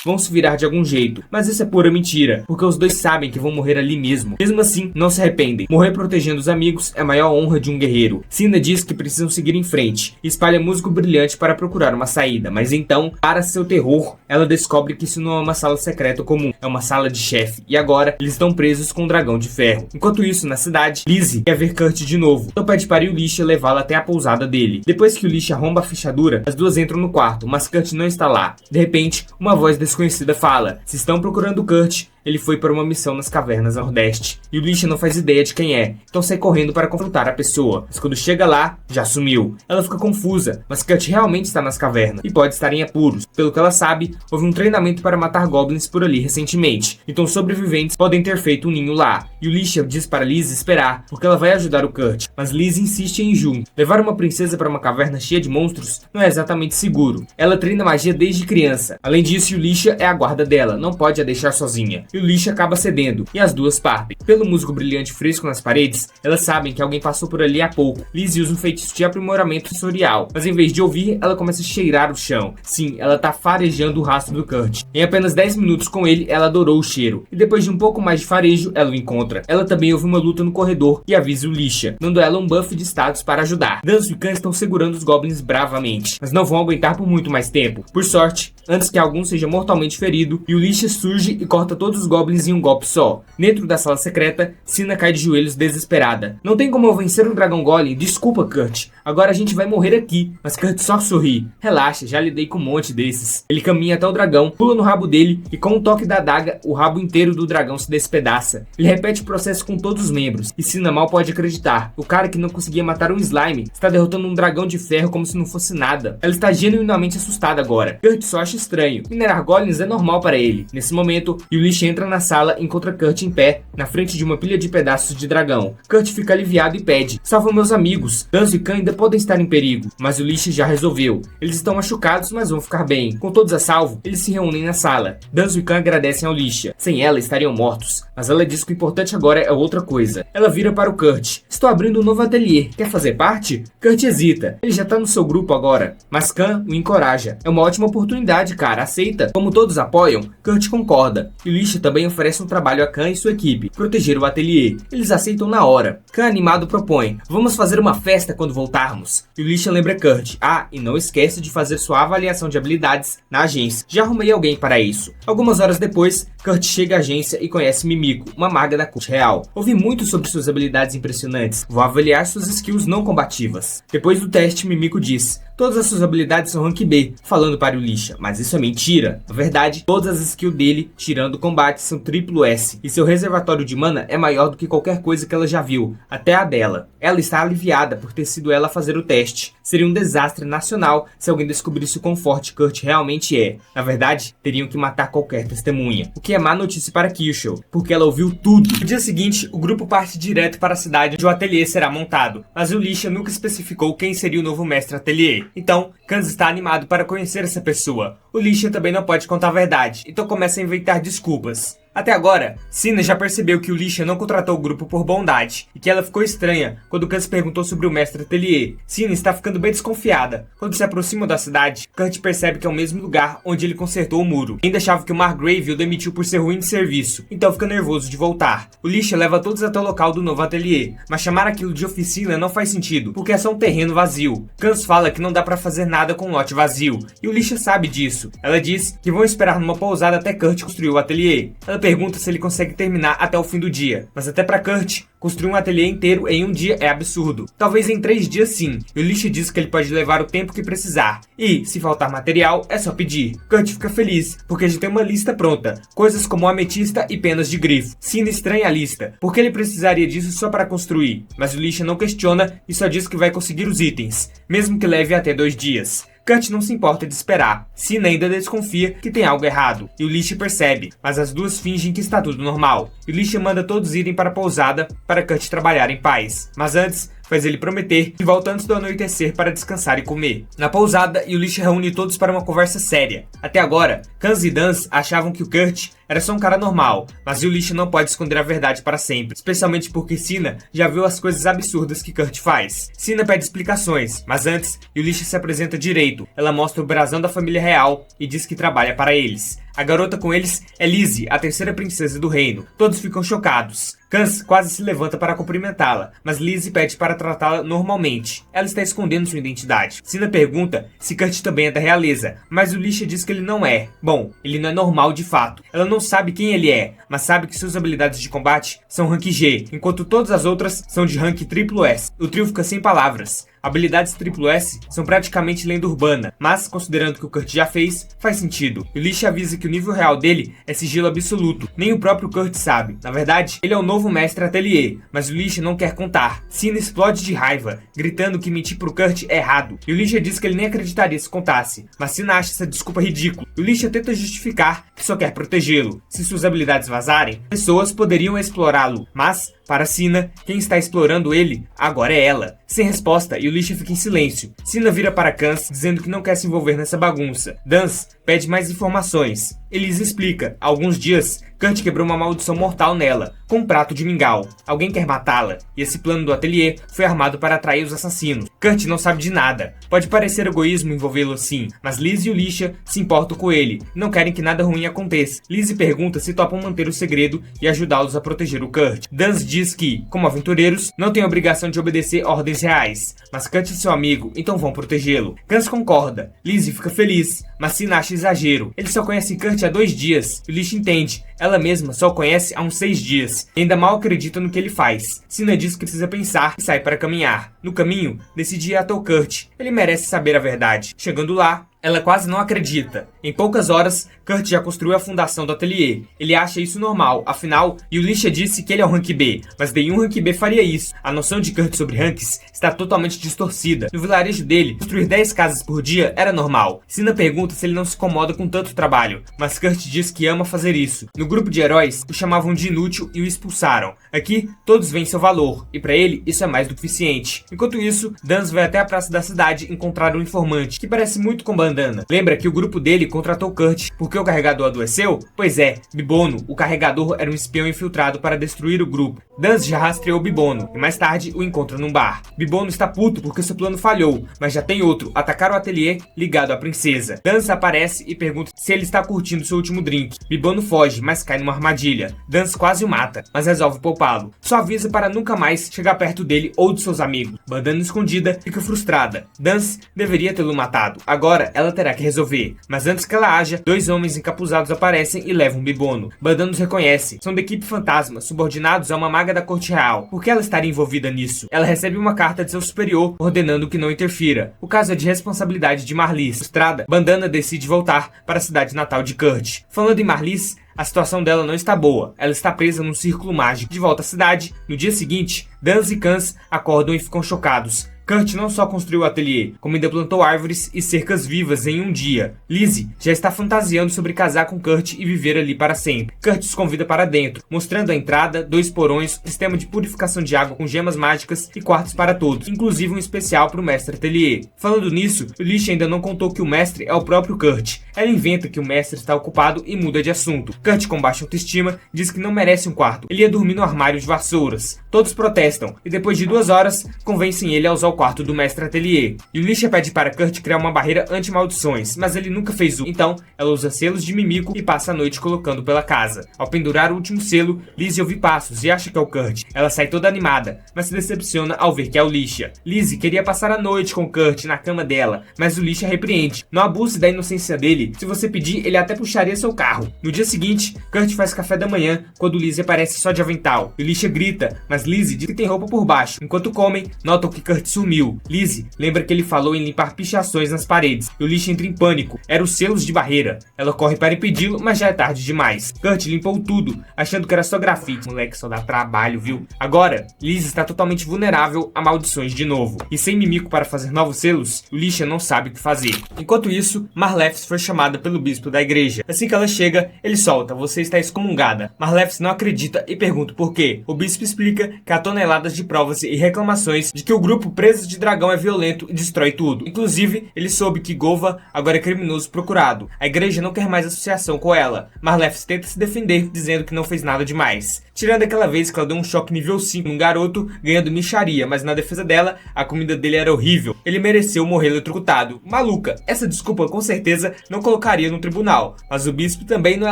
vão se virar de algum jeito, mas isso é pura mentira, porque os dois sabem que vão morrer ali mesmo. Mesmo assim, não se arrependem. Morrer protegendo os amigos é a maior honra de um guerreiro. Cina diz que precisam seguir em frente e espalha músico brilhante para procurar uma saída, mas então, para seu terror, ela descobre que isso não é uma sala secreta comum, é uma sala de chefe, e agora eles estão presos com um dragão de ferro. Enquanto isso, na cidade, Lizzie quer ver Kurt de novo, então pede para o Lisha levá-la até a pousada dele. Depois que o Lisha arromba a fechadura, as duas entram no quarto, mas Kurt não está lá. De repente, uma voz desconhecida fala: se estão procurando Kurt, ele foi para uma missão nas cavernas nordeste. E o Lisha não faz ideia de quem é, então sai correndo para confrontar a pessoa. Mas quando chega lá, já sumiu. Ela fica confusa, mas Kurt realmente está nas cavernas e pode estar em apuros. Pelo que ela sabe, houve um treinamento para matar goblins por ali recentemente. Então sobreviventes podem ter feito um ninho lá. E o Lisha diz para Liz esperar, porque ela vai ajudar o Kurt. Mas Liz insiste em ir junto. Levar uma princesa para uma caverna cheia de monstros não é exatamente seguro. Ela treina magia desde criança. Além disso, o Lisha é a guarda dela, não pode a deixar sozinha. E o Lisha acaba cedendo, e as duas partem. Pelo musgo brilhante fresco nas paredes, elas sabem que alguém passou por ali há pouco. Liz usa um feitiço de aprimoramento sensorial, mas em vez de ouvir, ela começa a cheirar o chão. Sim, ela tá farejando o rastro do Kurt. Em apenas 10 minutos com ele, ela adorou o cheiro, e depois de um pouco mais de farejo, ela o encontra. Ela também ouve uma luta no corredor e avisa o Lisha, dando ela um buff de status para ajudar. Danzo e Khan estão segurando os goblins bravamente, mas não vão aguentar por muito mais tempo. Por sorte, antes que algum seja mortalmente ferido, e o Lisha surge e corta todos os goblins em um golpe só. Dentro da sala secreta, Cina cai de joelhos desesperada. Não tem como eu vencer um dragão golem? Desculpa, Kurt. Agora a gente vai morrer aqui. Mas Kurt só sorri. Relaxa, já lidei com um monte desses. Ele caminha até o dragão, pula no rabo dele e com um toque da adaga, o rabo inteiro do dragão se despedaça. Ele repete o processo com todos os membros. E Cina mal pode acreditar. O cara que não conseguia matar um slime está derrotando um dragão de ferro como se não fosse nada. Ela está genuinamente assustada agora. Kurt só acha estranho. Minerar golems é normal para ele. Nesse momento, Yulish entra na sala e encontra Kurt em pé, na frente de uma pilha de pedaços de dragão. Kurt fica aliviado e pede: salva meus amigos. Danzo e Khan ainda podem estar em perigo, mas o Lisha já resolveu. Eles estão machucados, mas vão ficar bem. Com todos a salvo, eles se reúnem na sala. Danzo e Khan agradecem ao Lisha. Sem ela, estariam mortos. Mas ela diz que o importante agora é outra coisa. Ela vira para o Kurt: estou abrindo um novo ateliê. Quer fazer parte? Kurt hesita. Ele já tá no seu grupo agora. Mas Khan o encoraja. É uma ótima oportunidade, cara. Aceita. Como todos apoiam, Kurt concorda. E o Lisha também oferece um trabalho a Khan e sua equipe: proteger o ateliê. Eles aceitam na hora. Khan animado propõe: vamos fazer uma festa quando voltarmos. E o Lisha lembra Kurt: e não esquece de fazer sua avaliação de habilidades na agência. Já arrumei alguém para isso. Algumas horas depois, Kurt chega à agência e conhece Mimiko, uma maga da corte real. Ouvi muito sobre suas habilidades impressionantes. Vou avaliar suas skills não combativas. Depois do teste, Mimiko diz: todas as suas habilidades são rank B, falando para o Lisha, mas isso é mentira. Na verdade, todas as skills dele, tirando o combate, são triplo S, e seu reservatório de mana é maior do que qualquer coisa que ela já viu, até a dela. Ela está aliviada por ter sido ela a fazer o teste. Seria um desastre nacional se alguém descobrisse o quão forte Kurt realmente é. Na verdade, teriam que matar qualquer testemunha, o que é má notícia para Kyushu, porque ela ouviu tudo. No dia seguinte, o grupo parte direto para a cidade onde o ateliê será montado, mas o Lisha nunca especificou quem seria o novo mestre ateliê. Então, Khan está animado para conhecer essa pessoa. O Lisha também não pode contar a verdade, então começa a inventar desculpas. Até agora, Sina já percebeu que o Lisha não contratou o grupo por bondade, e que ela ficou estranha quando Kans perguntou sobre o mestre Atelier. Sina está ficando bem desconfiada. Quando se aproximam da cidade, Kurt percebe que é o mesmo lugar onde ele consertou o muro. Ainda achava que o Margrave o demitiu por ser ruim de serviço, então fica nervoso de voltar. O Lisha leva todos até o local do novo ateliê, mas chamar aquilo de oficina não faz sentido, porque é só um terreno vazio. Kans fala que não dá pra fazer nada com um lote vazio, e o Lisha sabe disso. Ela diz que vão esperar numa pousada até Kurt construir o ateliê. Ela pergunta se ele consegue terminar até o fim do dia, mas até pra Kurt, construir um ateliê inteiro em um dia é absurdo. Talvez em 3 dias sim, e o Lisha diz que ele pode levar o tempo que precisar. E, se faltar material, é só pedir. Kurt fica feliz, porque já tem uma lista pronta. Coisas como ametista e penas de grifo. Sina estranha a lista, porque ele precisaria disso só para construir. Mas o Lisha não questiona e só diz que vai conseguir os itens, mesmo que leve até 2 dias. Kurt não se importa de esperar. Sina ainda desconfia que tem algo errado, e o Lisha percebe, mas as duas fingem que está tudo normal. E o Lisha manda todos irem para a pousada para Kurt trabalhar em paz. Mas antes, faz ele prometer que volta antes do anoitecer para descansar e comer. Na pousada, o Lisha reúne todos para uma conversa séria. Até agora, Kans e Dans achavam que o Kurt era só um cara normal, mas o Lisha não pode esconder a verdade para sempre, especialmente porque Sina já viu as coisas absurdas que Kurt faz. Sina pede explicações, mas antes, o Lisha se apresenta direito. Ela mostra o brasão da família real e diz que trabalha para eles. A garota com eles é Lizzie, a terceira princesa do reino. Todos ficam chocados. Kans quase se levanta para cumprimentá-la, mas Lizzie pede para tratá-la normalmente. Ela está escondendo sua identidade. Sina pergunta se Kurt também é da realeza, mas o Lisha diz que ele não é. Bom, ele não é normal de fato. Ela não sabe quem ele é, mas sabe que suas habilidades de combate são rank G, enquanto todas as outras são de rank SSS. O trio fica sem palavras. Habilidades SSS são praticamente lenda urbana, mas, considerando que o Kurt já fez, faz sentido. E o Lisha avisa que o nível real dele é sigilo absoluto. Nem o próprio Kurt sabe. Na verdade, ele é o novo mestre Atelier, mas o Lisha não quer contar. Sina explode de raiva, gritando que mentir pro Kurt é errado. E o Lisha diz que ele nem acreditaria se contasse, mas Sina acha essa desculpa ridícula. E o Lisha tenta justificar que só quer protegê-lo. Se suas habilidades vazarem, pessoas poderiam explorá-lo, mas, para Sina, quem está explorando ele agora é ela. Sem resposta, e o Lisha fica em silêncio. Sina vira para Kans, dizendo que não quer se envolver nessa bagunça. Dans pede mais informações. Elise explica. Há alguns dias, Kurt quebrou uma maldição mortal nela, com um prato de mingau. Alguém quer matá-la, e esse plano do ateliê foi armado para atrair os assassinos. Kurt não sabe de nada. Pode parecer egoísmo envolvê-lo assim, mas Liz e o Lisha se importam com ele, não querem que nada ruim aconteça. Liz pergunta se topam manter o segredo e ajudá-los a proteger o Kurt. Dans diz que, como aventureiros, não têm obrigação de obedecer ordens reais, mas Kurt é seu amigo, então vão protegê-lo. Kans concorda. Liz fica feliz, mas Sina acha exagero. Eles só conhecem Kurt há 2 dias, e o Lisha entende. Ela mesma só o conhece há uns 6 dias, e ainda mal acredita no que ele faz. Sina diz que precisa pensar e sai para caminhar. No caminho, decide ir até o Kurt. Ele merece saber a verdade. Chegando lá, ela quase não acredita. Em poucas horas, Kurt já construiu a fundação do ateliê. Ele acha isso normal, afinal, e o Lisha disse que ele é o rank B, mas nenhum rank B faria isso. A noção de Kurt sobre ranks está totalmente distorcida. No vilarejo dele, construir 10 casas por dia era normal. Sina pergunta se ele não se incomoda com tanto trabalho, mas Kurt diz que ama fazer isso. No grupo de heróis, o chamavam de inútil e o expulsaram. Aqui, todos veem seu valor, e para ele, isso é mais do que suficiente. Enquanto isso, Dans vai até a praça da cidade encontrar um informante, que parece muito com Bandana. Lembra que o grupo dele contratou Kurt porque o carregador adoeceu? Pois é, Bibono, o carregador, era um espião infiltrado para destruir o grupo. Dans já rastreou Bibono, e mais tarde o encontra num bar. Bibono está puto porque seu plano falhou, mas já tem outro, atacar o ateliê ligado à princesa. Dans aparece e pergunta se ele está curtindo seu último drink. Bibono foge, mas cai numa armadilha. Dans quase o mata, mas resolve poupá-lo. Só avisa para nunca mais chegar perto dele ou de seus amigos. Bandana escondida fica frustrada. Dans deveria tê-lo matado. Agora ela terá que resolver. Mas antes que ela haja, 2 homens encapuzados aparecem e levam Bibono. Bandana os reconhece. São da equipe fantasma, subordinados a uma maga da corte real. Por que ela estaria envolvida nisso? Ela recebe uma carta de seu superior ordenando que não interfira. O caso é de responsabilidade de Marlies. Frustrada, Bandana decide voltar para a cidade natal de Kurt. Falando em Marlies, a situação dela não está boa. Ela está presa num círculo mágico. De volta à cidade, no dia seguinte, Dans e Kans acordam e ficam chocados. Kurt não só construiu o ateliê, como ainda plantou árvores e cercas vivas em um dia. Lizzie já está fantasiando sobre casar com Kurt e viver ali para sempre. Kurt os convida para dentro, mostrando a entrada, 2 porões, sistema de purificação de água com gemas mágicas e quartos para todos, inclusive um especial para o mestre ateliê. Falando nisso, Alicia ainda não contou que o mestre é o próprio Kurt. Ela inventa que o mestre está ocupado e muda de assunto. Kurt, com baixa autoestima, diz que não merece um quarto. Ele ia dormir no armário de vassouras. Todos protestam e depois de 2 horas, convencem ele a usar o quarto do mestre ateliê. E Alicia pede para Kurt criar uma barreira anti-maldições, mas ele nunca fez então ela usa selos de mimico e passa a noite colocando pela casa. Ao pendurar o último selo, Lizzie ouve passos e acha que é o Kurt. Ela sai toda animada, mas se decepciona ao ver que é o Alicia. Lizzie queria passar a noite com Kurt na cama dela, mas o Alicia repreende. Não abuse da inocência dele, se você pedir, ele até puxaria seu carro. No dia seguinte, Kurt faz café da manhã, quando Lizzie aparece só de avental. Alicia grita, mas Lizzie diz que tem roupa por baixo. Enquanto comem, notam que Kurt sumiu. Lizzie lembra que ele falou em limpar pichações nas paredes. E Alicia entra em pânico. Eram os selos de barreira. Ela corre para impedi-lo, mas já é tarde demais. Kurt limpou tudo, achando que era só grafite. Moleque, só dá trabalho, viu? Agora, Lizzie está totalmente vulnerável a maldições de novo. E sem mimico para fazer novos selos, Alicia não sabe o que fazer. Enquanto isso, Marlefs foi chamada pelo bispo da igreja. Assim que ela chega, ele solta: você está excomungada. Marlefs não acredita e pergunta por quê. O bispo explica que há toneladas de provas e reclamações de que o grupo Presas de Dragão é violento e destrói tudo. Inclusive, ele soube que Gova agora é criminoso procurado. A igreja não quer mais associação com ela. Marlefs tenta se defender, dizendo que não fez nada demais. Tirando aquela vez que ela deu um choque nível 5 num garoto, ganhando mixaria, mas na defesa dela, a comida dele era horrível. Ele mereceu morrer eletrocutado. Maluca, essa desculpa com certeza não colocaria no tribunal, mas o bispo também não é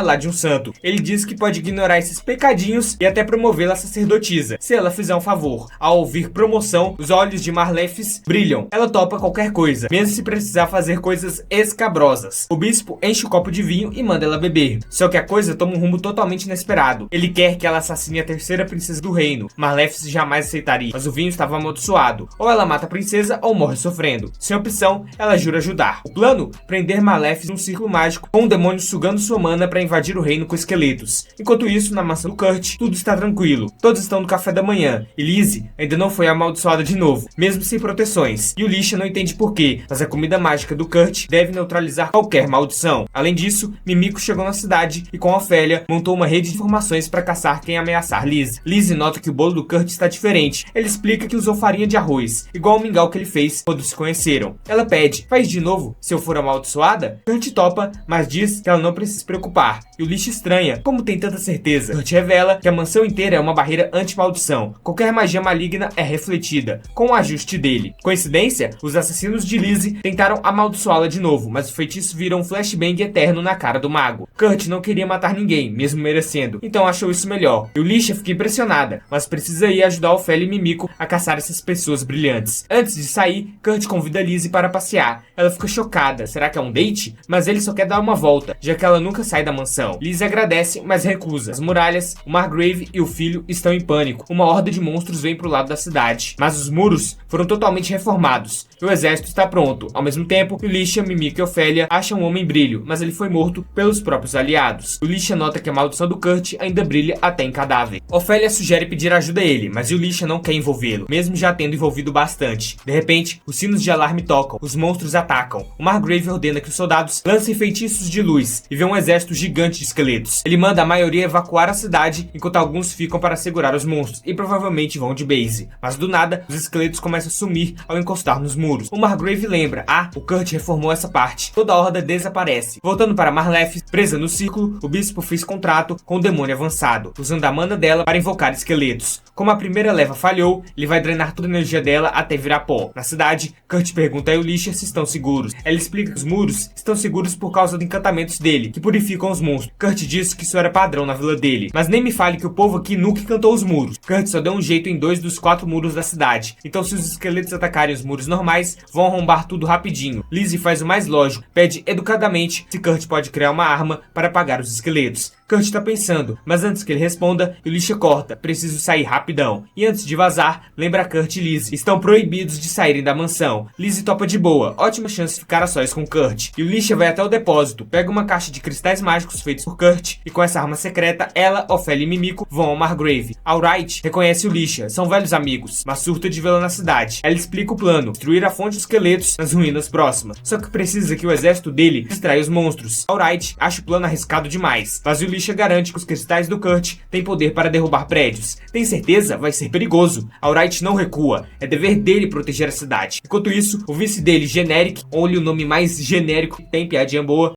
lá de um santo. Ele diz que pode ignorar esses pecadinhos e até promovê-la a sacerdotisa, se ela fizer um favor. Ao ouvir promoção, os olhos de Marlefs brilham. Ela topa qualquer coisa, mesmo se precisar fazer coisas escabrosas. O bispo enche o copo de vinho e manda ela beber. Só que a coisa toma um rumo totalmente inesperado. Ele quer que ela assassine a terceira princesa do reino. Marlefs jamais aceitaria, mas o vinho estava amaldiçoado. Ou ela mata a princesa ou morre sofrendo. Sem opção, ela jura ajudar. O plano? Prender Marlefs num círculo mágico com um demônio sugando sua mana para invadir o reino com esqueletos. Enquanto isso, na mansão do Kurt, tudo está tranquilo. Todos estão no café da manhã e Lizzie ainda não foi amaldiçoada de novo, mesmo sem proteções. E o Alicia não entende porquê, mas a comida mágica do Kurt deve neutralizar qualquer maldição. Além disso, Mimico chegou na cidade e com Ofélia montou uma rede de informações para caçar quem ameaçar Lizzie. Lizzie nota que o bolo do Kurt está diferente. Ele explica que usou farinha de arroz, igual o mingau que ele fez quando se conheceram. Ela pede: faz de novo se eu for amaldiçoada? Kurt topa, mas diz que ela não precisa se preocupar. E o Alicia estranha, como tem tanta certeza? Kurt revela que a mansão inteira é uma barreira anti-maldição. Qualquer magia maligna é refletida, com o ajuste dele. Coincidência? Os assassinos de Lizzie tentaram amaldiçoá-la de novo, mas o feitiço vira um flashbang eterno na cara do mago. Kurt não queria matar ninguém, mesmo merecendo, então achou isso melhor. E o Alicia fica impressionada, mas precisa ir ajudar Ofélia e Mimico a caçar essas pessoas brilhantes. Antes de sair, Kurt convida Lizzie para passear. Ela fica chocada, será que é um date? Mas ele só quer dar uma volta, já que ela nunca sai da mansão. Lizzie agradece, mas recusa. As muralhas, o Margrave e o filho estão em pânico. Uma horda de monstros vem pro lado da cidade, mas os muros foram totalmente reformados. E o exército está pronto. Ao mesmo tempo, Alicia, Mimico e Ofélia acham um homem brilho, mas ele foi morto pelos próprios aliados. Alicia nota que a maldição do Kurt ainda brilha até em cadáver. Ofélia sugere pedir ajuda a ele, mas Alicia não quer envolvê-lo, mesmo já tendo envolvido bastante. De repente, os sinos de alarme tocam, os monstros atacam. O Margrave ordena que os soldados lancem feitiços de luz e vê um exército gigante de esqueletos. Ele manda a maioria evacuar a cidade, enquanto alguns ficam para segurar os monstros e provavelmente vão de base. Mas do nada, os esqueletos começam a sumir ao encostar nos muros. O Margrave lembra: o Kurt reformou essa parte. Toda a horda desaparece. Voltando para Marlefs, presa no círculo, o bispo fez contrato com o demônio avançado, usando a mana dela para invocar esqueletos. Como a primeira leva falhou, ele vai drenar toda a energia dela até virar pó. Na cidade, Kurt pergunta a Alicia se estão seguros. Ela explica que os muros estão seguros por causa de encantamentos dele, que purificam os monstros. Kurt diz que isso era padrão na vila dele. Mas nem me fale que o povo aqui nunca cantou os muros. Kurt só deu um jeito em 2 dos 4 muros da cidade. Então se os esqueletos atacarem os muros normais, vão arrombar tudo rapidinho. Lizzie faz o mais lógico, pede educadamente se Kurt pode criar uma arma para apagar os esqueletos. Kurt tá pensando, mas antes que ele responda, Yulisha corta. Preciso sair rapidão. E antes de vazar, lembra Kurt e Lizzie. Estão proibidos de saírem da mansão. Lizzie topa de boa. Ótima chance de ficar a sós com Kurt. Yulisha vai até o depósito, pega uma caixa de cristais mágicos feitos por Kurt e com essa arma secreta, ela, Ofélia e Mimico vão ao Margrave. Alright reconhece Yulisha. São velhos amigos, mas surta de vê-la na cidade. Ela explica o plano, destruir a fonte dos esqueletos nas ruínas próximas. Só que precisa que o exército dele distraia os monstros. Alright acha o plano arriscado demais, mas Yulisha garante que os cristais do Kurt têm poder para derrubar prédios. Tem certeza? Vai ser perigoso. Alright não recua. É dever dele proteger a cidade. Enquanto isso, o vice dele, Generic, olha o nome mais genérico que tem, piadinha boa,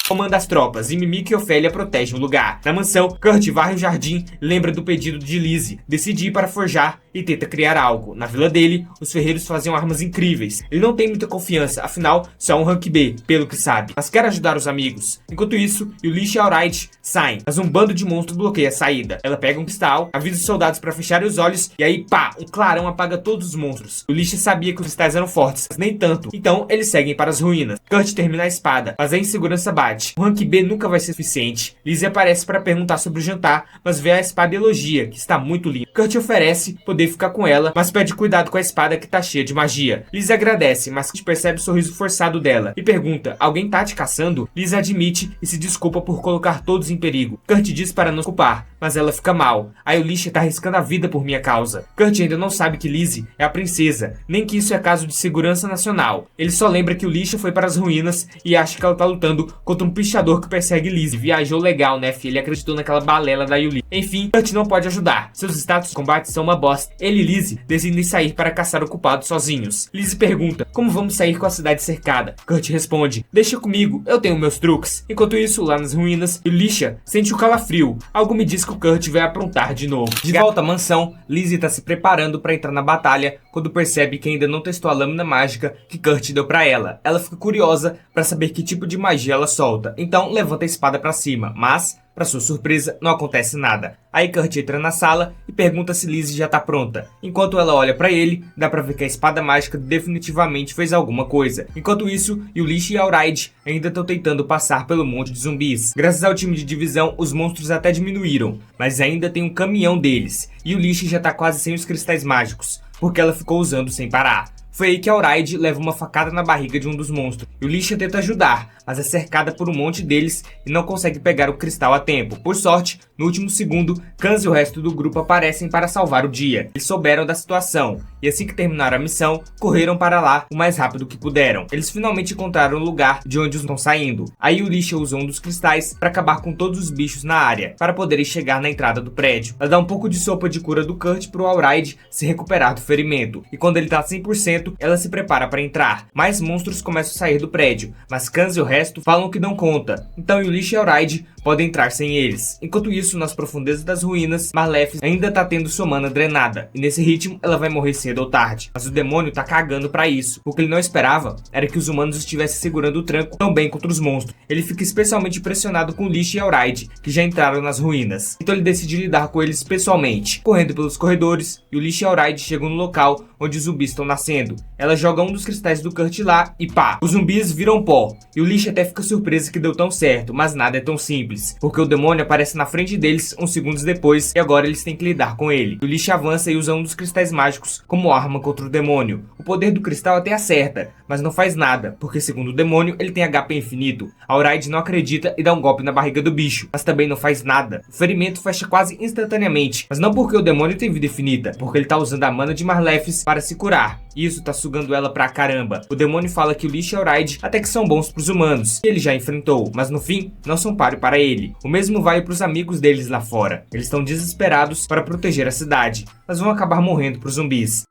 comanda as tropas e Mimico e Ofélia protegem o lugar. Na mansão, Kurt varre o jardim, lembra do pedido de Lizzie, decide ir para forjar e tenta criar algo. Na vila dele, os ferreiros faziam armas incríveis. Ele não tem muita confiança, afinal, só é um rank B, pelo que sabe, mas quer ajudar os amigos. Enquanto isso, Yulisha e Alright saem, mas um bando de monstros bloqueia a saída. Ela pega um cristal, avisa os soldados para fecharem os olhos e aí, pá, um clarão apaga todos os monstros. Yulisha sabia que os cristais eram fortes, mas nem tanto, então eles seguem para as ruínas. Kurt termina a espada, mas a insegurança bate. O rank B nunca vai ser suficiente. Lizzie aparece para perguntar sobre o jantar, mas vê a espada e elogia, que está muito linda. Kurt oferece poder ficar com ela, mas pede cuidado com a espada que tá cheia de magia. Lizzie agradece, mas Kurt percebe o sorriso forçado dela e pergunta, alguém tá te caçando? Lizzie admite e se desculpa por colocar todos em perigo. Kurt diz para não se culpar, mas ela fica mal. A Yulisha tá arriscando a vida por minha causa. Kurt ainda não sabe que Lizzie é a princesa, nem que isso é caso de segurança nacional. Ele só lembra que Yulisha foi para as ruínas e acha que ela tá lutando contra um pichador que persegue Lizzie. Viajou legal, né, filho? Ele acreditou naquela balela da Yulisha. Enfim, Kurt não pode ajudar. Seus status de combate são uma bosta. Ele e Lizzie decidem sair para caçar o culpado sozinhos. Lizzie pergunta, como vamos sair com a cidade cercada? Kurt responde, deixa comigo, eu tenho meus truques. Enquanto isso, lá nas ruínas, Yulisha sente o calafrio. Algo me diz que o Kurt vai aprontar de novo. De volta à mansão, Lizzie tá se preparando para entrar na batalha quando percebe que ainda não testou a lâmina mágica que Kurt deu para ela. Ela fica curiosa para saber que tipo de magia ela solta. Então levanta a espada para cima, mas, para sua surpresa, não acontece nada. Aí Kurt entra na sala e pergunta se Lizzie já tá pronta. Enquanto ela olha para ele, dá pra ver que a espada mágica definitivamente fez alguma coisa. Enquanto isso, Yulisha e Alright ainda estão tentando passar pelo monte de zumbis. Graças ao time de divisão, os monstros até diminuíram, mas ainda tem um caminhão deles. E Yulisha já tá quase sem os cristais mágicos, porque ela ficou usando sem parar. Foi aí que Alright leva uma facada na barriga de um dos monstros. Yulisha tenta ajudar, mas é cercada por um monte deles e não consegue pegar o cristal a tempo. Por sorte, no último segundo, Kans e o resto do grupo aparecem para salvar o dia. Eles souberam da situação e assim que terminaram a missão, correram para lá o mais rápido que puderam. Eles finalmente encontraram o lugar de onde os estão saindo. Aí Yulisha usa um dos cristais para acabar com todos os bichos na área, para poderem chegar na entrada do prédio. Ela dá um pouco de sopa de cura do Kurt pro Alright se recuperar do ferimento. E quando ele tá 100%, ela se prepara para entrar. Mais monstros começam a sair do prédio, mas Kans e o resto falam que não conta. Então Yulisha e Alright podem entrar sem eles. Enquanto isso, nas profundezas das ruínas, Marlef ainda tá tendo sua mana drenada, e nesse ritmo ela vai morrer cedo ou tarde. Mas o demônio tá cagando pra isso. O que ele não esperava era que os humanos estivessem segurando o tranco tão bem contra os monstros. Ele fica especialmente impressionado com Yulisha e Alright, que já entraram nas ruínas. Então ele decide lidar com eles pessoalmente. Correndo pelos corredores, Yulisha e Alright chegam no local onde os zumbis estão nascendo. Ela joga um dos cristais do Kurt lá e pá, os zumbis viram pó. Yulisha até fica surpresa que deu tão certo, mas nada é tão simples, porque o demônio aparece na frente deles uns segundos depois e agora eles têm que lidar com ele. Yulisha avança e usa um dos cristais mágicos como arma contra o demônio. O poder do cristal até acerta, mas não faz nada, porque segundo o demônio ele tem HP infinito. Alright não acredita e dá um golpe na barriga do bicho, mas também não faz nada. O ferimento fecha quase instantaneamente, mas não porque o demônio tem vida infinita, porque ele tá usando a mana de Marlefis para se curar. E isso tá sugando ela pra caramba. O demônio fala que Yulisha e Alright até que são bons pros humanos, que ele já enfrentou, mas no fim não são páreo para ele. O mesmo vale pros amigos deles lá fora. Eles estão desesperados para proteger a cidade, mas vão acabar morrendo pros zumbis.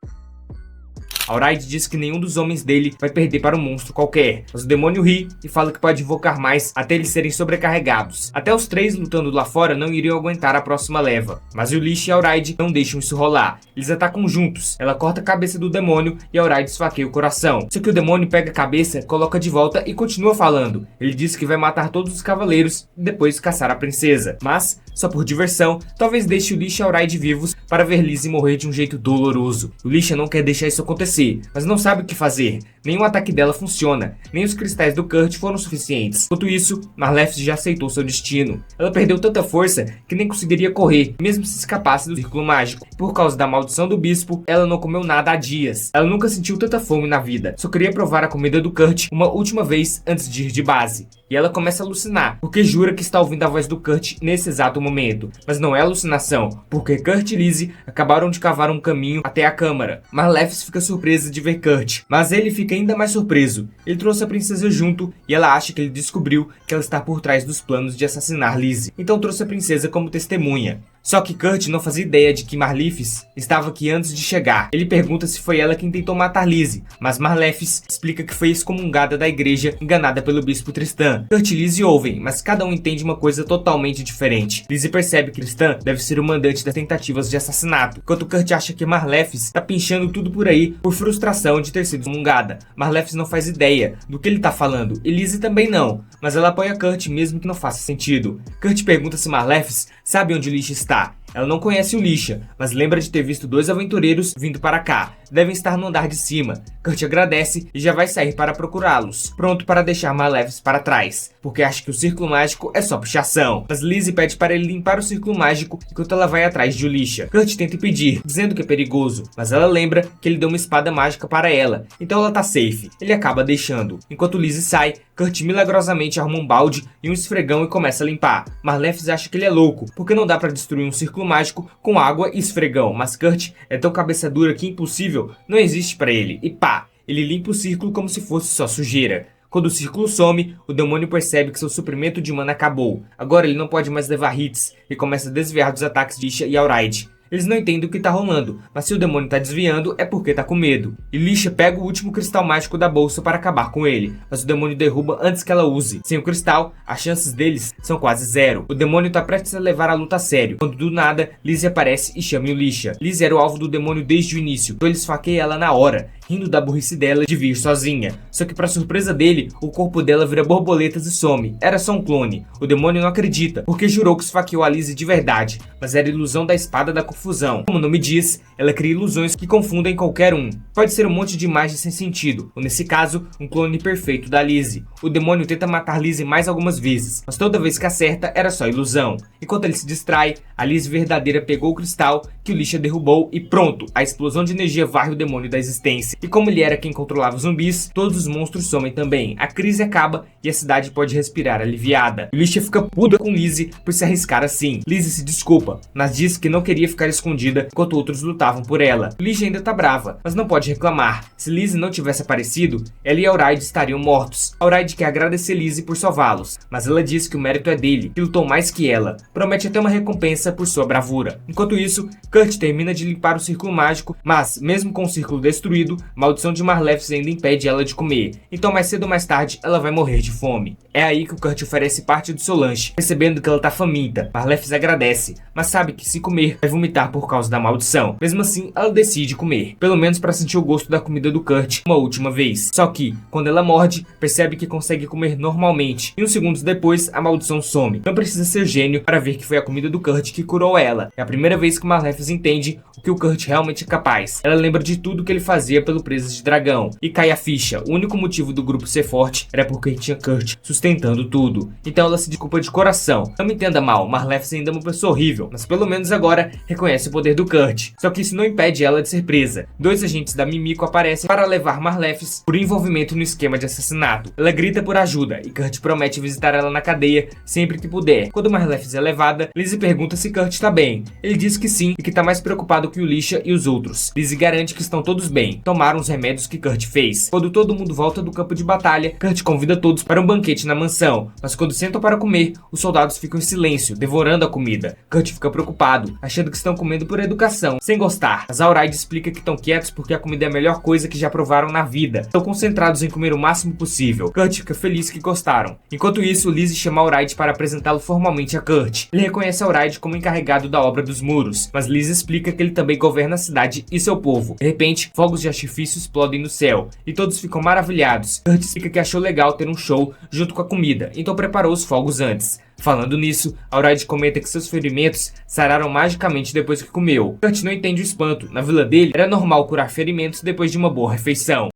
Alright diz que nenhum dos homens dele vai perder para um monstro qualquer, mas o demônio ri e fala que pode invocar mais até eles serem sobrecarregados. Até os três lutando lá fora não iriam aguentar a próxima leva, mas Yulisha e Alright não deixam isso rolar. Eles atacam juntos, ela corta a cabeça do demônio e Alright esfaqueia o coração. Só que o demônio pega a cabeça, coloca de volta e continua falando. Ele diz que vai matar todos os cavaleiros e depois caçar a princesa, mas, só por diversão, talvez deixe Yulisha e Alright vivos para ver Lizzie morrer de um jeito doloroso. Yulisha não quer deixar isso acontecer, você, mas não sabe o que fazer. Nenhum ataque dela funciona, nem os cristais do Kurt foram suficientes. Enquanto isso, Marlefs já aceitou seu destino. Ela perdeu tanta força que nem conseguiria correr, mesmo se escapasse do círculo mágico. Por causa da maldição do bispo, ela não comeu nada há dias. Ela nunca sentiu tanta fome na vida, só queria provar a comida do Kurt uma última vez antes de ir de base. E ela começa a alucinar, porque jura que está ouvindo a voz do Kurt nesse exato momento. Mas não é alucinação, porque Kurt e Lizzie acabaram de cavar um caminho até a câmara. Marlefs fica surpresa de ver Kurt, mas ele fica ainda mais surpreso. Ele trouxe a princesa junto e ela acha que ele descobriu que ela está por trás dos planos de assassinar Lizzie. Então trouxe a princesa como testemunha. Só que Kurt não fazia ideia de que Marlefs estava aqui antes de chegar. Ele pergunta se foi ela quem tentou matar Lizzie, mas Marlefs explica que foi excomungada da igreja, enganada pelo bispo Tristan. Kurt e Lizzie ouvem, mas cada um entende uma coisa totalmente diferente. Lizzie percebe que Tristan deve ser o mandante das tentativas de assassinato, enquanto Kurt acha que Marlefs está pinchando tudo por aí por frustração de ter sido excomungada. Marlefs não faz ideia do que ele está falando, e Lizzie também não, mas ela apoia Kurt mesmo que não faça sentido. Kurt pergunta se Marlefs sabe onde Lisha está. Ela não conhece o Lisha, mas lembra de ter visto 2 aventureiros vindo para cá. Devem estar no andar de cima. Kurt agradece e já vai sair para procurá-los, pronto para deixar Marlefs para trás, porque acha que o círculo mágico é só pichação. Mas Lizzie pede para ele limpar o círculo mágico enquanto ela vai atrás de Lisha. Kurt tenta impedir, dizendo que é perigoso, mas ela lembra que ele deu uma espada mágica para ela, então ela tá safe. Ele acaba deixando. Enquanto Lizzie sai, Kurt milagrosamente arruma um balde e um esfregão e começa a limpar. Marlefs acha que ele é louco, porque não dá para destruir um círculo mágico com água e esfregão, mas Kurt é tão cabeça dura que impossível não existe para ele, e pá, ele limpa o círculo como se fosse só sujeira. Quando o círculo some, o demônio percebe que seu suprimento de mana acabou. Agora ele não pode mais levar hits e começa a desviar dos ataques de Lisha e Alraide. Eles não entendem o que tá rolando, mas se o demônio tá desviando é porque tá com medo. E Lisha pega o último cristal mágico da bolsa para acabar com ele, mas o demônio derruba antes que ela use. Sem o cristal, as chances deles são quase zero. O demônio tá prestes a levar a luta a sério, quando do nada, Lizzie aparece e chama o Lisha. Lizzie era o alvo do demônio desde o início, então ele esfaqueia ela na hora, rindo da burrice dela de vir sozinha. Só que pra surpresa dele, o corpo dela vira borboletas e some. Era só um clone. O demônio não acredita, porque jurou que esfaqueou a Lizzie de verdade, mas era ilusão da espada da confusão. Como o nome diz, ela cria ilusões que confundem qualquer um. Pode ser um monte de imagens sem sentido, ou nesse caso, um clone perfeito da Lizzie. O demônio tenta matar Lizzie mais algumas vezes, mas toda vez que acerta, era só ilusão. Enquanto ele se distrai, a Lizzie verdadeira pegou o cristal que o Lisha derrubou e pronto, a explosão de energia varre o demônio da existência. E como ele era quem controlava os zumbis, todos os monstros somem também. A crise acaba e a cidade pode respirar aliviada. Lisha fica puta com Lizzie por se arriscar assim. Lizzie se desculpa, mas diz que não queria ficar escondida enquanto outros lutavam por ela. Lisha ainda tá brava, mas não pode reclamar. Se Lizzie não tivesse aparecido, ela e Alraide estariam mortos. Alraide quer agradecer Lizzie por salvá-los, mas ela diz que o mérito é dele, que lutou mais que ela. Promete até uma recompensa por sua bravura. Enquanto isso, Kurt termina de limpar o círculo mágico, mas mesmo com o círculo destruído, a maldição de Marlefs ainda impede ela de comer. Então mais cedo ou mais tarde, ela vai morrer de fome. É aí que o Kurt oferece parte do seu lanche, percebendo que ela tá faminta. Marlefs agradece, mas sabe que se comer, vai vomitar por causa da maldição. Mesmo assim, ela decide comer, pelo menos para sentir o gosto da comida do Kurt uma última vez. Só que, quando ela morde, percebe que consegue comer normalmente, e uns segundos depois, a maldição some. Não precisa ser gênio para ver que foi a comida do Kurt que curou ela. É a primeira vez que Marlefs entende o que o Kurt realmente é capaz. Ela lembra de tudo que ele fazia pelo Presas de Dragão, e cai a ficha. O único motivo do grupo ser forte era porque tinha Kurt sustentando tudo. Então ela se desculpa de coração. Não me entenda mal, Marlefs ainda é uma pessoa horrível, mas pelo menos agora reconhece o poder do Kurt. Só que isso não impede ela de ser presa. 2 agentes da Mimiko aparecem para levar Marlefs por envolvimento no esquema de assassinato. Ela grita por ajuda e Kurt promete visitar ela na cadeia sempre que puder. Quando Marlefs é levada, Lizzie pergunta se Kurt está bem. Ele diz que sim e que está mais preocupado que o Lisha e os outros. Lizzie garante que estão todos bem. Tomaram os remédios que Kurt fez. Quando todo mundo volta do campo de batalha, Kurt convida todos para um banquete na mansão. Mas quando sentam para comer, os soldados ficam em silêncio, devorando a comida. Kurt fica preocupado, achando que estão comendo por educação, sem gostar. Mas Alraide explica que estão quietos porque a comida é a melhor coisa que já provaram na vida. Estão concentrados em comer o máximo possível. Kurt fica feliz que gostaram. Enquanto isso, Lizzie chama Alraide para apresentá-lo formalmente a Kurt. Ele reconhece Alraide como encarregado da obra dos muros, mas Lizzie explica que ele também governa a cidade e seu povo. De repente, fogos de artifício explodem no céu, e todos ficam maravilhados. Kurt explica que achou legal ter um show junto com a comida, então preparou os fogos antes. Falando nisso, Auride comenta que seus ferimentos sararam magicamente depois que comeu. Kurt não entende o espanto. Na vila dele, era normal curar ferimentos depois de uma boa refeição.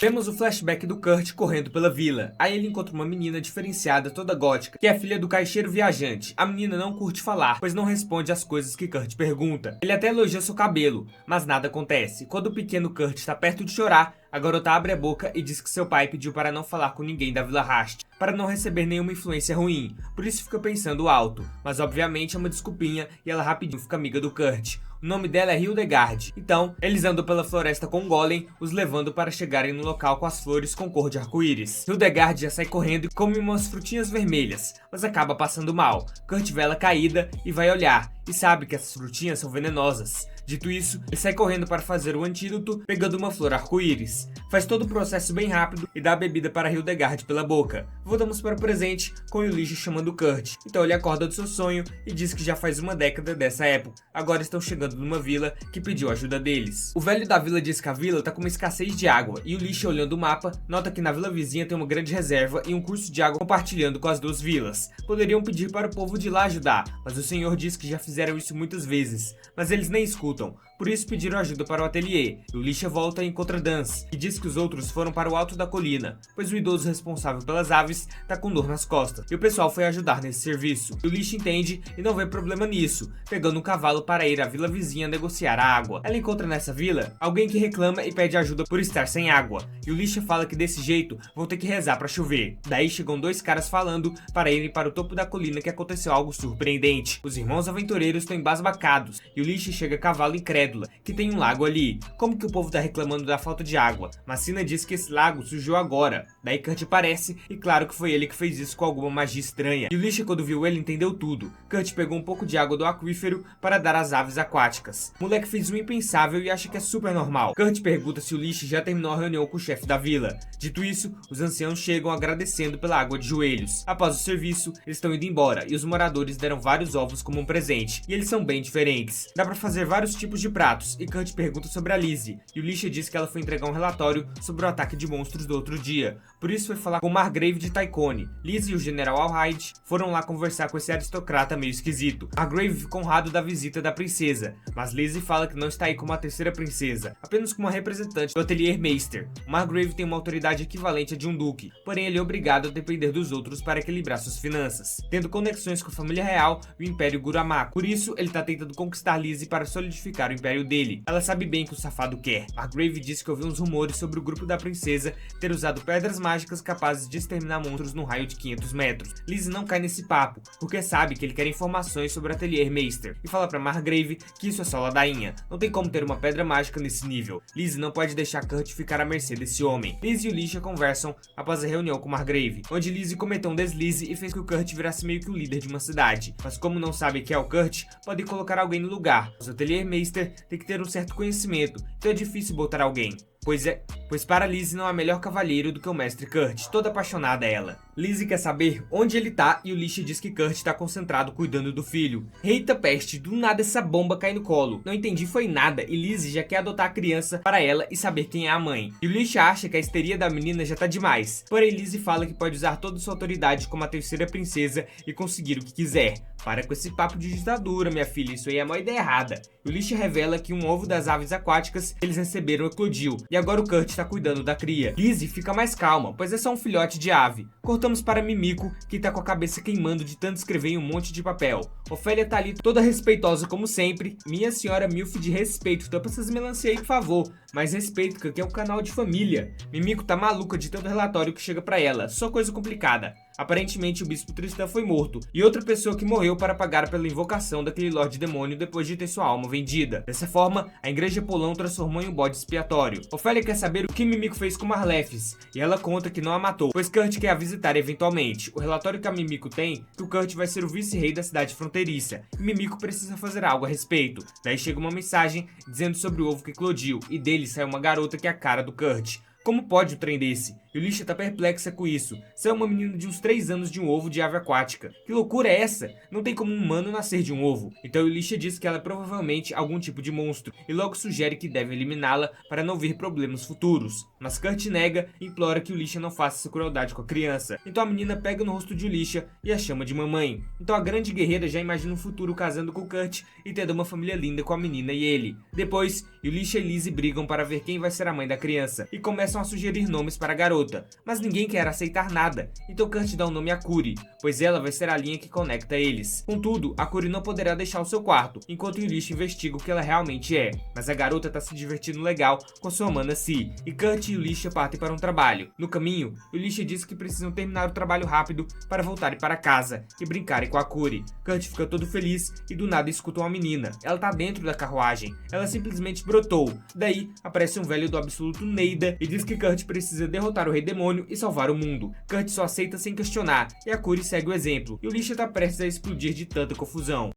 Vemos o flashback do Kurt correndo pela vila. Aí ele encontra uma menina diferenciada, toda gótica, que é filha do caixeiro viajante. A menina não curte falar, pois não responde às coisas que Kurt pergunta. Ele até elogia seu cabelo, mas nada acontece. Quando o pequeno Kurt está perto de chorar, a garota abre a boca e diz que seu pai pediu para não falar com ninguém da Vila Rast, para não receber nenhuma influência ruim. Por isso fica pensando alto, mas obviamente é uma desculpinha e ela rapidinho fica amiga do Kurt. O nome dela é Hildegard. Então, eles andam pela floresta com um golem, os levando para chegarem no local com as flores com cor de arco-íris. Hildegard já sai correndo e come umas frutinhas vermelhas, mas acaba passando mal. Kurt vê ela caída e vai olhar, e sabe que essas frutinhas são venenosas. Dito isso, ele sai correndo para fazer o antídoto, pegando uma flor arco-íris. Faz todo o processo bem rápido e dá a bebida para Hildegard pela boca. Voltamos para o presente, com Yulish chamando Kurt. Então ele acorda do seu sonho e diz que já faz uma década dessa época. Agora estão chegando numa vila que pediu ajuda deles. O velho da vila diz que a vila está com uma escassez de água, e Yulish, olhando o mapa, nota que na vila vizinha tem uma grande reserva e um curso de água compartilhando com as duas vilas. Poderiam pedir para o povo de lá ajudar, mas o senhor diz que já fizeram isso muitas vezes, mas eles nem escutam. Por isso pediram ajuda para o ateliê. Yulish volta e encontra Dance, que diz que os outros foram para o alto da colina, pois o idoso responsável pelas aves tá com dor nas costas, e o pessoal foi ajudar nesse serviço. Yulish entende e não vê problema nisso, pegando um cavalo para ir à vila vizinha negociar a água. Ela encontra nessa vila alguém que reclama e pede ajuda por estar sem água. Yulish fala que desse jeito vão ter que rezar para chover. Daí chegam dois caras falando para irem para o topo da colina que aconteceu algo surpreendente. Os irmãos aventureiros estão embasbacados. Yulish chega a cavalo incrédulo que tem um lago ali. Como que o povo tá reclamando da falta de água? Massina diz que esse lago surgiu agora. Daí Kurt aparece e claro que foi ele que fez isso com alguma magia estranha. Yulish, quando viu ele, entendeu tudo. Kurt pegou um pouco de água do aquífero para dar às aves aquáticas. O moleque fez o impensável e acha que é super normal. Kurt pergunta se Yulish já terminou a reunião com o chefe da vila. Dito isso, os anciãos chegam agradecendo pela água de joelhos. Após o serviço, eles estão indo embora e os moradores deram vários ovos como um presente. E eles são bem diferentes. Dá pra fazer vários tipos de pratos, e Kurt pergunta sobre a Lizzie. Yulish diz que ela foi entregar um relatório sobre o ataque de monstros do outro dia, por isso foi falar com Margrave de Tycone. Lizzie e o general Alhide foram lá conversar com esse aristocrata meio esquisito. Margrave ficou honrado da visita da princesa, mas Lizzie fala que não está aí como a terceira princesa, apenas como uma representante do ateliê Meister. Margrave tem uma autoridade equivalente à de um duque, porém ele é obrigado a depender dos outros para equilibrar suas finanças, tendo conexões com a família real e o Império Guramaku. Por isso, ele está tentando conquistar Lizzie para solidificar o império dele. Ela sabe bem que o safado quer. Margrave disse que ouviu uns rumores sobre o grupo da princesa ter usado pedras mágicas capazes de exterminar monstros num raio de 500 metros. Lizzie não cai nesse papo, porque sabe que ele quer informações sobre o ateliê Meister, e fala pra Margrave que isso é só ladainha. Não tem como ter uma pedra mágica nesse nível. Lizzie não pode deixar Kurt ficar à mercê desse homem. Lizzie e Yulish conversam após a reunião com Margrave, onde Lizzie cometeu um deslize e fez que o Kurt virasse meio que o líder de uma cidade. Mas como não sabe que é o Kurt, pode colocar alguém no lugar. O ateliê Meister tem que ter um certo conhecimento, então é difícil botar alguém. Pois para Lizzie não há melhor cavalheiro do que o mestre Kurt, toda apaixonada ela. Lizzie quer saber onde ele tá e Yulish diz que Kurt tá concentrado cuidando do filho. Eita peste, do nada essa bomba cai no colo. Não entendi foi nada e Lizzie já quer adotar a criança para ela e saber quem é a mãe. Yulish acha que a histeria da menina já tá demais, porém Lizzie fala que pode usar toda sua autoridade como a terceira princesa e conseguir o que quiser. Para com esse papo de ditadura, minha filha, isso aí é uma ideia errada. Yulish revela que um ovo das aves aquáticas que eles receberam eclodiu, e agora o Kurt tá cuidando da cria. Lizzie fica mais calma, pois é só um filhote de ave. Cortamos para Mimiko, que tá com a cabeça queimando de tanto escrever em um monte de papel. Ofélia tá ali toda respeitosa como sempre. Minha senhora Milf de respeito, tampa essas melancia aí, por favor. Mais respeito, que aqui é um canal de família. Mimiko tá maluca de tanto relatório que chega pra ela, só coisa complicada. Aparentemente o bispo Tristan foi morto, e outra pessoa que morreu para pagar pela invocação daquele Lorde Demônio depois de ter sua alma vendida. Dessa forma, a igreja Polão transformou em um bode expiatório. Ofélia quer saber o que Mimiko fez com Marlefes, e ela conta que não a matou, pois Kurt quer a visitar eventualmente. O relatório que a Mimiko tem é que o Kurt vai ser o vice-rei da cidade fronteiriça, e Mimiko precisa fazer algo a respeito. Daí chega uma mensagem dizendo sobre o ovo que eclodiu, e dele sai uma garota que é a cara do Kurt. Como pode um trem desse? Yulisha tá perplexa com isso. Você é uma menina de uns 3 anos de um ovo de ave aquática. Que loucura é essa? Não tem como um humano nascer de um ovo. Então Yulisha diz que ela é provavelmente algum tipo de monstro e logo sugere que deve eliminá-la para não vir problemas futuros. Mas Kurt nega e implora que Yulisha não faça essa crueldade com a criança. Então a menina pega no rosto de Yulisha e a chama de mamãe. Então a grande guerreira já imagina um futuro casando com Kurt e tendo uma família linda com a menina e ele. Depois, Yulisha e Lizzie brigam para ver quem vai ser a mãe da criança e começam a sugerir nomes para a garota, mas ninguém quer aceitar nada, então Kurt dá o nome a Curi, pois ela vai ser a linha que conecta eles. Contudo, a Curi não poderá deixar o seu quarto, enquanto Yulisha investiga o que ela realmente é, mas a garota tá se divertindo legal com sua mana Si, e Kurt e Yulisha partem para um trabalho. No caminho, Yulisha diz que precisam terminar o trabalho rápido para voltarem para casa e brincarem com a Curi. Kurt fica todo feliz e do nada escuta uma menina. Ela tá dentro da carruagem, ela simplesmente brotou. Daí, aparece um velho do absoluto Neida e diz que Kurt precisa derrotar o Rei Demônio e salvar o mundo. Kurt só aceita sem questionar, e a Curi segue o exemplo. Yulisha tá prestes a explodir de tanta confusão.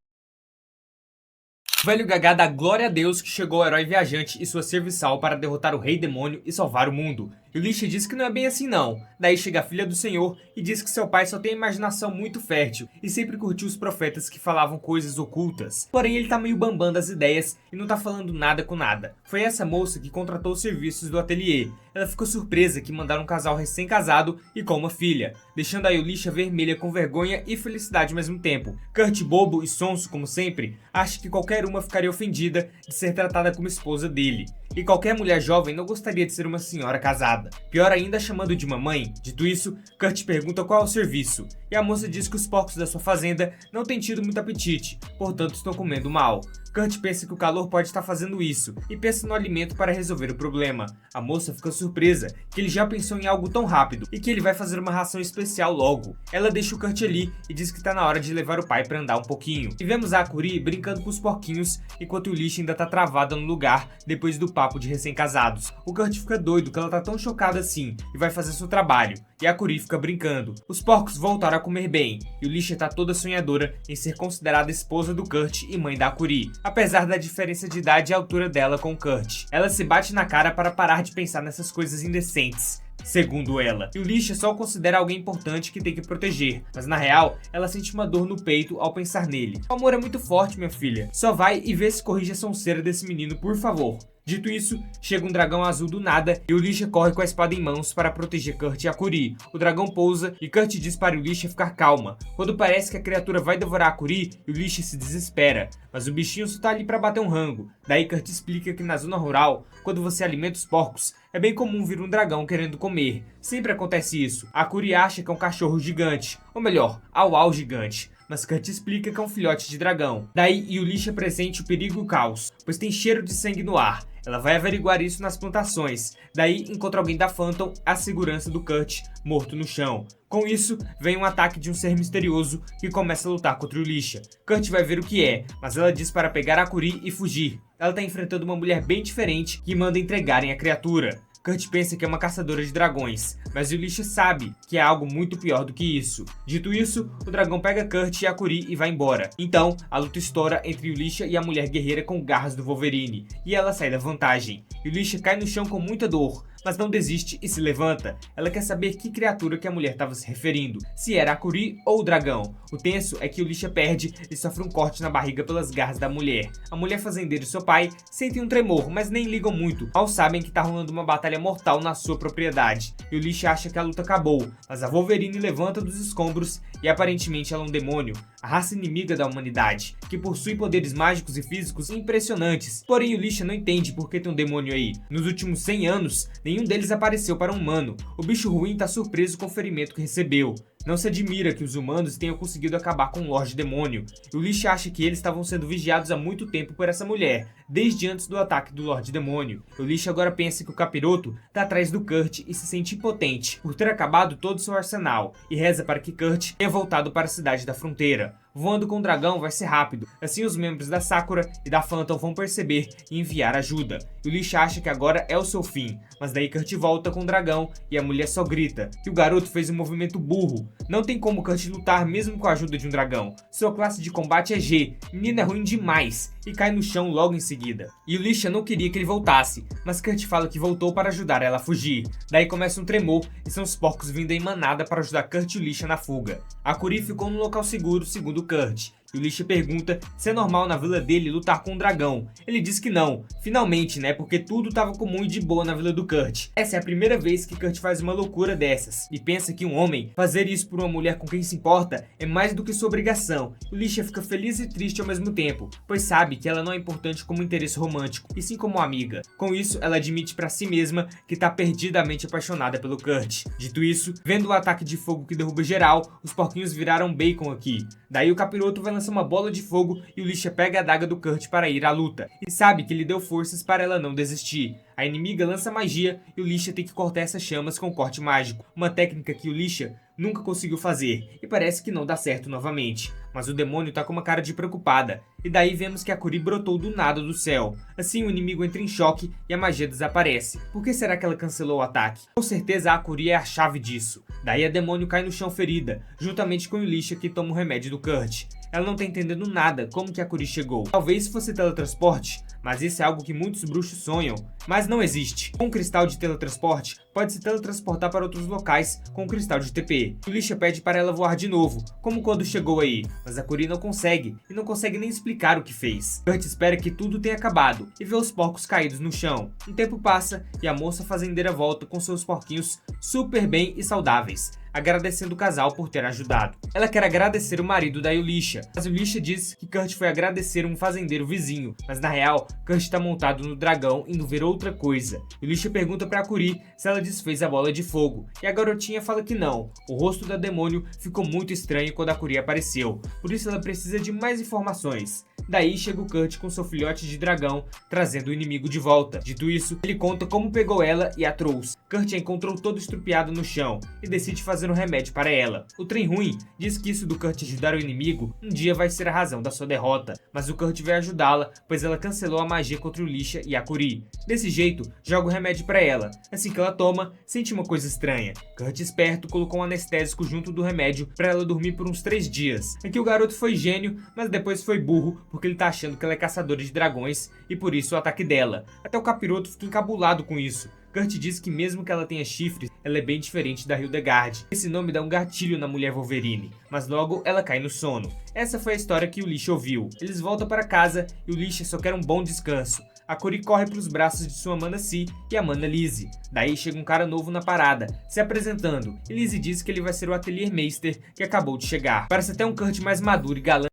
O velho Gagá dá glória a Deus que chegou o herói viajante e sua serviçal para derrotar o Rei Demônio e salvar o mundo. Yulisha diz que não é bem assim não. Daí chega a filha do senhor e diz que seu pai só tem a imaginação muito fértil e sempre curtiu os profetas que falavam coisas ocultas. Porém ele tá meio bambam das ideias e não tá falando nada com nada. Foi essa moça que contratou os serviços do ateliê. Ela ficou surpresa que mandaram um casal recém-casado e com uma filha, deixando a Yulisha vermelha com vergonha e felicidade ao mesmo tempo. Kurt, bobo e sonso como sempre, acha que qualquer uma ficaria ofendida de ser tratada como esposa dele. E qualquer mulher jovem não gostaria de ser uma senhora casada. Pior ainda, chamando de mamãe. Dito isso, Kurt pergunta qual é o serviço. E a moça diz que os porcos da sua fazenda não têm tido muito apetite, portanto estão comendo mal. Kurt pensa que o calor pode estar fazendo isso e pensa no alimento para resolver o problema. A moça fica surpresa que ele já pensou em algo tão rápido e que ele vai fazer uma ração especial logo. Ela deixa o Kurt ali e diz que está na hora de levar o pai para andar um pouquinho. E vemos a Curi brincando com os porquinhos enquanto o Yulisha ainda tá travada no lugar depois do papo de recém-casados. O Kurt fica doido que ela tá tão chocada assim e vai fazer seu trabalho. E a Curi fica brincando. Os porcos voltaram a comer bem e Yulisha tá toda sonhadora em ser considerada esposa do Kurt e mãe da Curi, apesar da diferença de idade e altura dela com Kurt. Ela se bate na cara para parar de pensar nessas coisas indecentes. Segundo ela, Yulisha só o considera alguém importante que tem que proteger, mas na real, ela sente uma dor no peito ao pensar nele. O amor é muito forte, minha filha. Só vai e vê se corrige a sonseira desse menino, por favor. Dito isso, chega um dragão azul do nada e Yulisha corre com a espada em mãos para proteger Kurt e a Curi. O dragão pousa e Kurt diz para Yulisha ficar calma. Quando parece que a criatura vai devorar a Curi, Yulisha se desespera, mas o bichinho só tá ali para bater um rango. Daí Kurt explica que na zona rural, quando você alimenta os porcos, é bem comum vir um dragão querendo comer. Sempre acontece isso. A Curi acha que é um cachorro gigante, ou melhor, au-au gigante. Mas Kurt explica que é um filhote de dragão. Daí Yulisha pressente o perigo e o caos, pois tem cheiro de sangue no ar. Ela vai averiguar isso nas plantações. Daí encontra alguém da Phantom, a segurança do Kurt, morto no chão. Com isso, vem um ataque de um ser misterioso que começa a lutar contra Yulisha. Kurt vai ver o que é, mas ela diz para pegar a Curi e fugir. Ela está enfrentando uma mulher bem diferente que manda entregarem a criatura. Kurt pensa que é uma caçadora de dragões, mas Yulisha sabe que é algo muito pior do que isso. Dito isso, o dragão pega Kurt e a Curi e vai embora. Então, a luta estoura entre Yulisha e a mulher guerreira com garras do Wolverine, e ela sai da vantagem. Yulisha cai no chão com muita dor, mas não desiste e se levanta. Ela quer saber que criatura que a mulher estava se referindo, se era a Curi ou o dragão. O tenso é que Yulisha perde e sofre um corte na barriga pelas garras da mulher. A mulher fazendeira e seu pai sentem um tremor, mas nem ligam muito, mal sabem que tá rolando uma batalha mortal na sua propriedade. Yulisha acha que a luta acabou, mas a Wolverine levanta dos escombros e aparentemente ela é um demônio, a raça inimiga da humanidade, que possui poderes mágicos e físicos impressionantes. Porém Yulisha não entende por que tem um demônio aí. Nos últimos 100 anos, nenhum deles apareceu para um humano. O bicho ruim tá surpreso com o ferimento que recebeu. Não se admira que os humanos tenham conseguido acabar com o Lorde Demônio. Yulisha acha que eles estavam sendo vigiados há muito tempo por essa mulher, desde antes do ataque do Lorde Demônio. Yulisha agora pensa que o capiroto tá atrás do Kurt e se sente impotente por ter acabado todo o seu arsenal, e reza para que Kurt tenha voltado para a cidade da fronteira. Voando com o dragão vai ser rápido, assim os membros da Sakura e da Phantom vão perceber e enviar ajuda. Yulisha acha que agora é o seu fim, mas daí Kurt volta com o dragão e a mulher só grita que o garoto fez um movimento burro. Não tem como Kurt lutar mesmo com a ajuda de um dragão. Sua classe de combate é G, menina é ruim demais. e cai no chão logo em seguida. E o Lisha não queria que ele voltasse, mas Kurt fala que voltou para ajudar ela a fugir. Daí começa um tremor e são os porcos vindo em manada para ajudar Kurt e o Lisha na fuga. A Curi ficou num local seguro, segundo Kurt. E o Lisha pergunta se é normal na vila dele lutar com um dragão. Ele diz que não, finalmente, né, porque tudo tava comum e de boa na vila do Kurt. Essa é a primeira vez que Kurt faz uma loucura dessas, e pensa que um homem fazer isso por uma mulher com quem se importa é mais do que sua obrigação. O Lisha fica feliz e triste ao mesmo tempo, pois sabe que ela não é importante como interesse romântico, e sim como amiga. Com isso, ela admite pra si mesma que tá perdidamente apaixonada pelo Kurt. Dito isso, vendo o ataque de fogo que derruba geral, os porquinhos viraram bacon aqui. Daí o capiroto vai lançar uma bola de fogo e o Lisha pega a adaga do Kurt para ir à luta, e sabe que ele deu forças para ela não desistir. A inimiga lança magia e o Lisha tem que cortar essas chamas com um corte mágico, uma técnica que o Lisha nunca conseguiu fazer, e parece que não dá certo novamente. Mas o demônio tá com uma cara de preocupada, e daí vemos que a Curi brotou do nada do céu. Assim o inimigo entra em choque e a magia desaparece. Por que será que ela cancelou o ataque? Com certeza a Curi é a chave disso. Daí a demônio cai no chão ferida, juntamente com o Lisha que toma o remédio do Kurt. Ela não tá entendendo nada como que a Curi chegou. Talvez fosse teletransporte, mas isso é algo que muitos bruxos sonham, mas não existe. Com um cristal de teletransporte, pode se teletransportar para outros locais com um cristal de TP. O Lisha pede para ela voar de novo, como quando chegou aí, mas a Curi não consegue, e não consegue nem explicar o que fez. Kurt espera que tudo tenha acabado, e vê os porcos caídos no chão. Um tempo passa, e a moça fazendeira volta com seus porquinhos super bem e saudáveis, agradecendo o casal por ter ajudado. Ela quer agradecer o marido da Yulisha, mas Yulisha diz que Kurt foi agradecer um fazendeiro vizinho, mas na real, Kurt está montado no dragão indo ver outra coisa. Yulisha pergunta pra Curi se ela desfez a bola de fogo, e a garotinha fala que não. O rosto da demônio ficou muito estranho quando a Curi apareceu, por isso ela precisa de mais informações. Daí chega o Kurt com seu filhote de dragão, trazendo o inimigo de volta. Dito isso, ele conta como pegou ela e a trouxe. Kurt a encontrou toda estrupiada no chão e decide fazer um remédio para ela. O trem ruim diz que isso do Kurt ajudar o inimigo um dia vai ser a razão da sua derrota, mas o Kurt vai ajudá-la, pois ela cancelou a magia contra o Lisha e a Curi. Desse jeito, joga o remédio para ela. Assim que ela toma, sente uma coisa estranha. Kurt, esperto, colocou um anestésico junto do remédio para ela dormir por uns 3 dias. Aqui o garoto foi gênio, mas depois foi burro, porque ele tá achando que ela é caçadora de dragões e por isso o ataque dela. Até o capiroto fica encabulado com isso. Kurt diz que mesmo que ela tenha chifres, ela é bem diferente da Hildegard. Esse nome dá um gatilho na mulher Wolverine, mas logo ela cai no sono. Essa foi a história que o Lisha ouviu. Eles voltam para casa e o Lisha só quer um bom descanso. A Curi corre para os braços de sua Mana Si e a Mana Lizzie. Daí chega um cara novo na parada, se apresentando, e Lizzie diz que ele vai ser o Atelier Meister que acabou de chegar. Parece até um Kurt mais maduro e galã.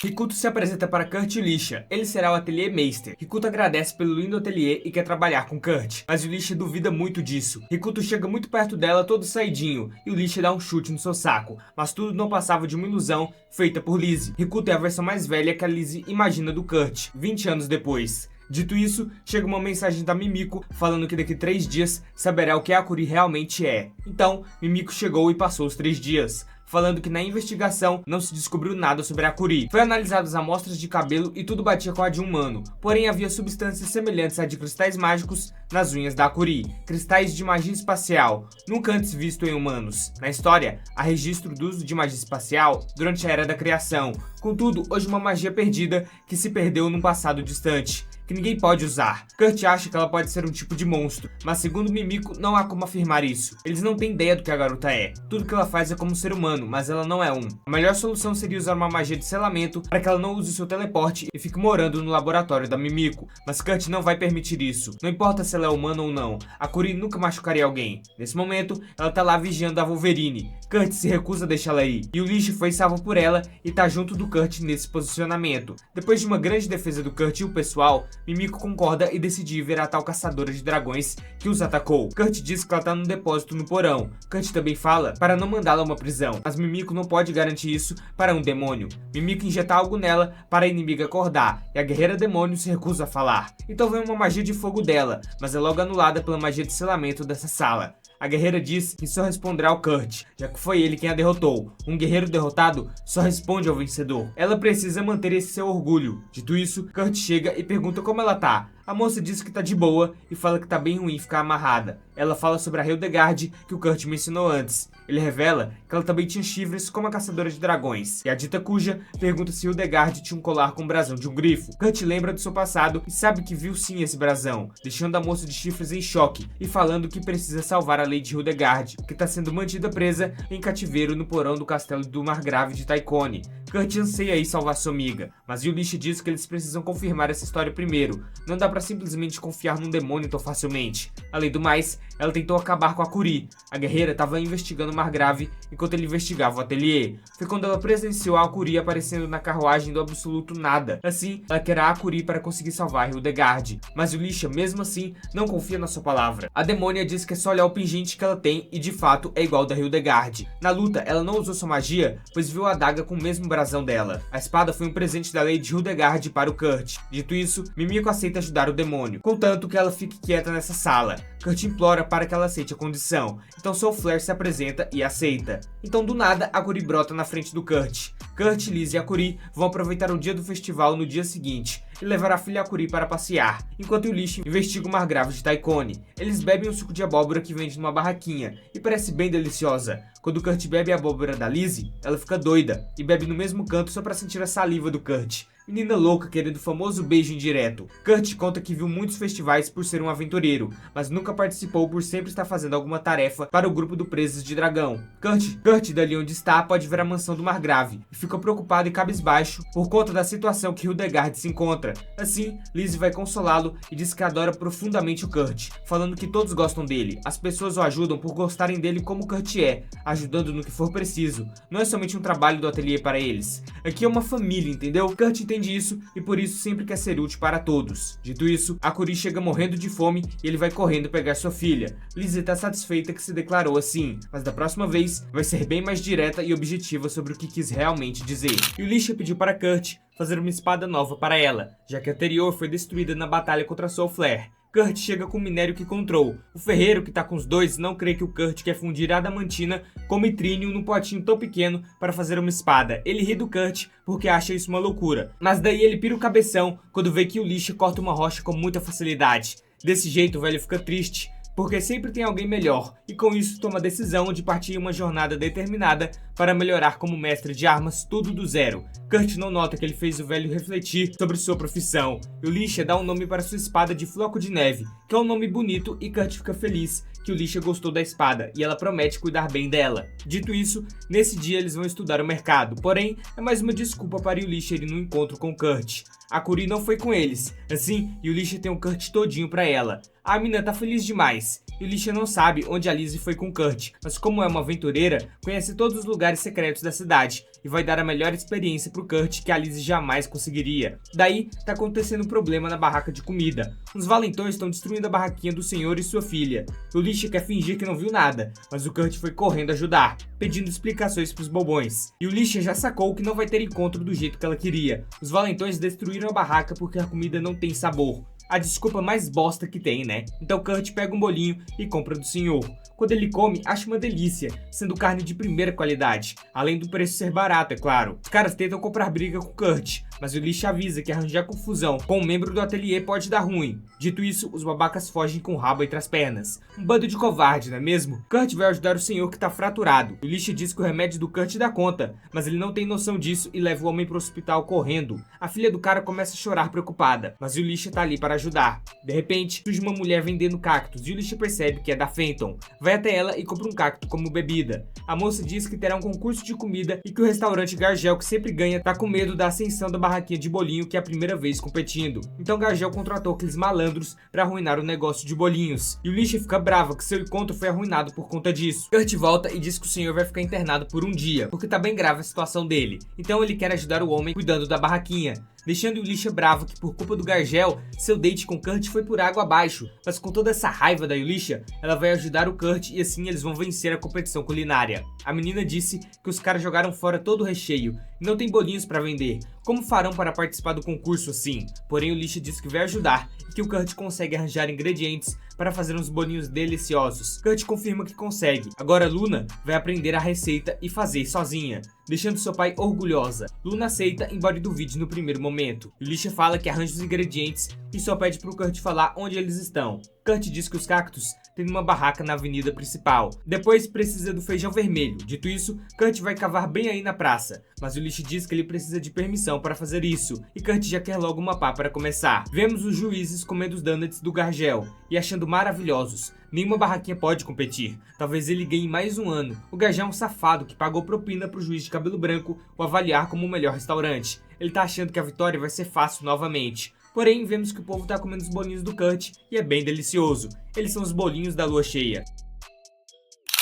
Rikuto se apresenta para Kurt e Lisha. Ele será o Atelier Meister. Rikuto agradece pelo lindo ateliê e quer trabalhar com Kurt, mas o Lisha duvida muito disso. Rikuto chega muito perto dela todo saidinho e o Lisha dá um chute no seu saco, mas tudo não passava de uma ilusão feita por Lizzie. Rikuto é a versão mais velha que a Lizzie imagina do Kurt, 20 anos depois. Dito isso, chega uma mensagem da Mimiko falando que daqui 3 dias saberá o que a Curi realmente é. Então, Mimiko chegou e passou os 3 dias, falando que na investigação não se descobriu nada sobre a Curi. Foi analisadas amostras de cabelo e tudo batia com a de um humano, porém havia substâncias semelhantes a de cristais mágicos nas unhas da Curi, cristais de magia espacial, nunca antes visto em humanos. Na história, há registro do uso de magia espacial durante a Era da Criação, contudo, hoje uma magia perdida que se perdeu num passado distante, que ninguém pode usar. Kurt acha que ela pode ser um tipo de monstro, mas segundo Mimiko, não há como afirmar isso. Eles não têm ideia do que a garota é. Tudo que ela faz é como um ser humano, mas ela não é um. A melhor solução seria usar uma magia de selamento para que ela não use o seu teleporte e fique morando no laboratório da Mimiko. Mas Kurt não vai permitir isso. Não importa se ela é humana ou não, a Curi nunca machucaria alguém. Nesse momento, ela tá lá vigiando a Wolverine. Kurt se recusa a deixá-la ir, e o Lisha foi salvo por ela e tá junto do Kurt nesse posicionamento. Depois de uma grande defesa do Kurt e o pessoal, Mimiko concorda e decide ir ver a tal caçadora de dragões que os atacou. Kurt diz que ela tá num depósito no porão. Kurt também fala para não mandá-la a uma prisão, mas Mimiko não pode garantir isso para um demônio. Mimiko injeta algo nela para a inimiga acordar, e a guerreira demônio se recusa a falar. Então vem uma magia de fogo dela, mas é logo anulada pela magia de selamento dessa sala. A guerreira diz que só responderá ao Kurt, já que foi ele quem a derrotou. Um guerreiro derrotado só responde ao vencedor. Ela precisa manter esse seu orgulho. Dito isso, Kurt chega e pergunta como ela tá. A moça diz que tá de boa e fala que tá bem ruim ficar amarrada. Ela fala sobre a Hildegard que o Kurt mencionou antes. Ele revela que ela também tinha chifres como a caçadora de dragões. E a dita cuja pergunta se Hildegard tinha um colar com o brasão de um grifo. Kurt lembra do seu passado e sabe que viu sim esse brasão, deixando a moça de chifres em choque e falando que precisa salvar a Lady Hildegard, que está sendo mantida presa em cativeiro no porão do castelo do Margrave de Tycone. Kurt anseia aí salvar sua amiga, mas Yulish diz que eles precisam confirmar essa história primeiro. Não dá pra simplesmente confiar num demônio tão facilmente. Além do mais, ela tentou acabar com a Curi. A guerreira estava investigando o Margrave enquanto ele investigava o ateliê. Foi quando ela presenciou a Curi aparecendo na carruagem do absoluto nada. Assim, ela quer a Curi para conseguir salvar Hildegard. Mas Yulish, mesmo assim, não confia na sua palavra. A demônia diz que é só olhar o pingente que ela tem e de fato é igual da Hildegard. Na luta, ela não usou sua magia, pois viu a adaga com o mesmo brasão dela. A espada foi um presente da Lady Hildegard para o Kurt. Dito isso, Mimiko aceita ajudar o demônio, contanto que ela fique quieta nessa sala. Kurt implora para que ela aceite a condição, então Soul Flare se apresenta e aceita. Então do nada, a Curi brota na frente do Kurt. Kurt, Liz e a Curi vão aproveitar o dia do festival no dia seguinte e levar a filha Curi para passear, enquanto Yulish investiga o Margrave de Tycone. Eles bebem um suco de abóbora que vende numa barraquinha e parece bem deliciosa. Quando Kurt bebe a abóbora da Lizzie, ela fica doida e bebe no mesmo canto só para sentir a saliva do Kurt. Menina louca querendo o famoso beijo indireto. Kurt conta que viu muitos festivais por ser um aventureiro, mas nunca participou por sempre estar fazendo alguma tarefa para o grupo do Presas de Dragão. Kurt, dali onde está, pode ver a mansão do Margrave e fica preocupado e cabisbaixo por conta da situação que Hildegard se encontra. Assim, Lizzie vai consolá-lo e diz que adora profundamente o Kurt, falando que todos gostam dele. As pessoas o ajudam por gostarem dele como Kurt é, ajudando no que for preciso. Não é somente um trabalho do ateliê para eles. Aqui é uma família, entendeu? Kurt entende isso e por isso sempre quer ser útil para todos. Dito isso, a Curi chega morrendo de fome e ele vai correndo pegar sua filha. Lizzie está satisfeita que se declarou assim, mas da próxima vez vai ser bem mais direta e objetiva sobre o que quis realmente dizer. Yulish pediu para Kurt fazer uma espada nova para ela, já que a anterior foi destruída na batalha contra Soul Flare. Kurt chega com o minério que encontrou. O ferreiro que tá com os dois não crê que o Kurt quer fundir a adamantina com mitrínio num potinho tão pequeno para fazer uma espada. Ele ri do Kurt porque acha isso uma loucura. Mas daí ele pira o cabeção quando vê que o lixo corta uma rocha com muita facilidade. Desse jeito o velho fica triste, porque sempre tem alguém melhor, e com isso toma a decisão de partir em uma jornada determinada para melhorar como mestre de armas tudo do zero. Kurt não nota que ele fez o velho refletir sobre sua profissão. Yulish dá um nome para sua espada de Floco de Neve, que é um nome bonito, e Kurt fica feliz que Yulish gostou da espada e ela promete cuidar bem dela. Dito isso, nesse dia eles vão estudar o mercado, porém é mais uma desculpa para Yulish ir no encontro com Kurt. A Curi não foi com eles, assim Yulish tem o Kurt todinho para ela. A mina tá feliz demais. Yulish não sabe onde a Lizzie foi com Kurt, mas como é uma aventureira, conhece todos os lugares secretos da cidade e vai dar a melhor experiência pro Kurt que a Lizzie jamais conseguiria. Daí, tá acontecendo um problema na barraca de comida. Os valentões estão destruindo a barraquinha do senhor e sua filha. Yulish quer fingir que não viu nada, mas o Kurt foi correndo ajudar, pedindo explicações pros bobões. Yulish já sacou que não vai ter encontro do jeito que ela queria. Os valentões destruíram a barraca porque a comida não tem sabor. A desculpa mais bosta que tem, né? Então Kurt pega um bolinho e compra do senhor. Quando ele come, acha uma delícia, sendo carne de primeira qualidade, além do preço ser barato, é claro. Os caras tentam comprar briga com Kurt, mas o Yulish avisa que arranjar confusão com um membro do ateliê pode dar ruim. Dito isso, os babacas fogem com o rabo entre as pernas. Um bando de covarde, não é mesmo? Kurt vai ajudar o senhor que tá fraturado. O Yulish diz que o remédio do Kurt dá conta, mas ele não tem noção disso e leva o homem pro hospital correndo. A filha do cara começa a chorar preocupada, mas o Yulish tá ali para ajudar. De repente, surge uma mulher vendendo cactos e o Yulish percebe que é da Fenton. Vai até ela e compra um cacto como bebida. A moça diz que terá um concurso de comida e que o restaurante Gargel, que sempre ganha, tá com medo da ascensão da barraquinha de bolinho, que é a primeira vez competindo. Então Gargel contratou aqueles malandros para arruinar o negócio de bolinhos. E o Yulish fica brava que seu encontro foi arruinado por conta disso. Kurt volta e diz que o senhor vai ficar internado por um dia, porque tá bem grave a situação dele. Então ele quer ajudar o homem cuidando da barraquinha, deixando Yulish bravo que por culpa do Gargel, seu date com Kurt foi por água abaixo. Mas com toda essa raiva da Yulish, ela vai ajudar o Kurt e assim eles vão vencer a competição culinária. A menina disse que os caras jogaram fora todo o recheio e não tem bolinhos para vender. Como farão para participar do concurso assim? Porém o Yulish diz que vai ajudar e que o Kurt consegue arranjar ingredientes para fazer uns bolinhos deliciosos. Kurt confirma que consegue. Agora Luna vai aprender a receita e fazer sozinha, deixando seu pai orgulhosa. Luna aceita, embora duvide no primeiro momento. Yulish fala que arranja os ingredientes e só pede pro Kurt falar onde eles estão. Kurt diz que os cactos têm uma barraca na avenida principal. Depois precisa do feijão vermelho. Dito isso, Kurt vai cavar bem aí na praça, mas o Leash diz que ele precisa de permissão para fazer isso, e Kurt já quer logo uma pá para começar. Vemos os juízes comendo os donuts do Gargel e achando maravilhosos. Nenhuma barraquinha pode competir. Talvez ele ganhe mais um ano. O Gargel é um safado que pagou propina pro juiz de cabelo branco o avaliar como o melhor restaurante. Ele tá achando que a vitória vai ser fácil novamente. Porém, vemos que o povo tá comendo os bolinhos do Kurt e é bem delicioso. Eles são os bolinhos da lua cheia.